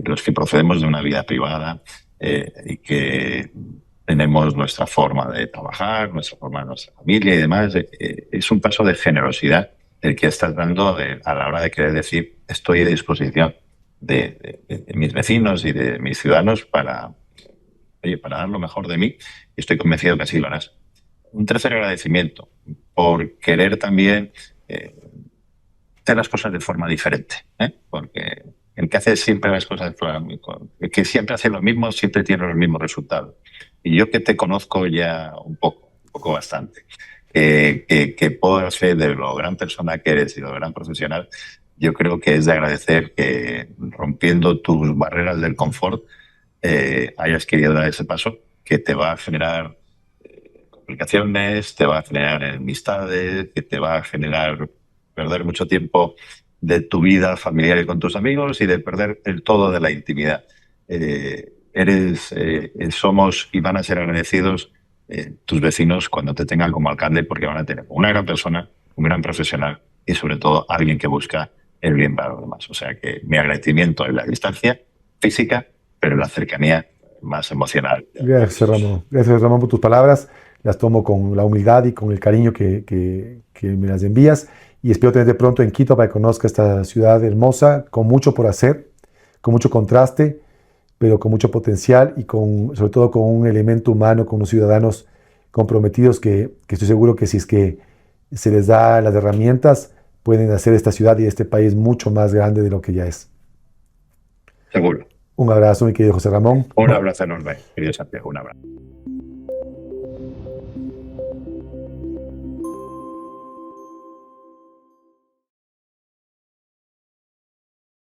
Los que procedemos de una vida privada y que tenemos nuestra forma de trabajar, nuestra familia y demás, es un paso de generosidad el que estás dando a la hora de querer decir estoy a disposición de mis vecinos y de mis ciudadanos para dar lo mejor de mí, y estoy convencido que así lo harás. Un tercer agradecimiento por querer también hacer las cosas de forma diferente, porque el que hace siempre las cosas de forma, el que siempre hace lo mismo siempre tiene los mismos resultados. Y yo que te conozco ya un poco bastante, que puedo hacer de lo gran persona que eres y lo gran profesional, yo creo que es de agradecer que, rompiendo tus barreras del confort, hayas querido dar ese paso que te va a generar complicaciones, te va a generar enemistades, que te va a generar perder mucho tiempo de tu vida familiar y con tus amigos y de perder el todo de la intimidad. Somos y van a ser agradecidos tus vecinos cuando te tengan como alcalde, porque van a tener una gran persona, un gran profesional y sobre todo alguien que busca el bien para los demás. O sea que mi agradecimiento es la distancia física, pero la cercanía más emocional. Gracias, Ramón. Gracias, Ramón, por tus palabras. Las tomo con la humildad y con el cariño que me las envías. Y espero tenerte pronto en Quito para que conozca esta ciudad hermosa, con mucho por hacer, con mucho contraste, pero con mucho potencial y sobre todo con un elemento humano, con unos ciudadanos comprometidos que estoy seguro que si es que se les da las herramientas, pueden hacer esta ciudad y este país mucho más grande de lo que ya es. Seguro. Un abrazo, mi querido José Ramón. Un abrazo enorme, querido Santiago. Un abrazo.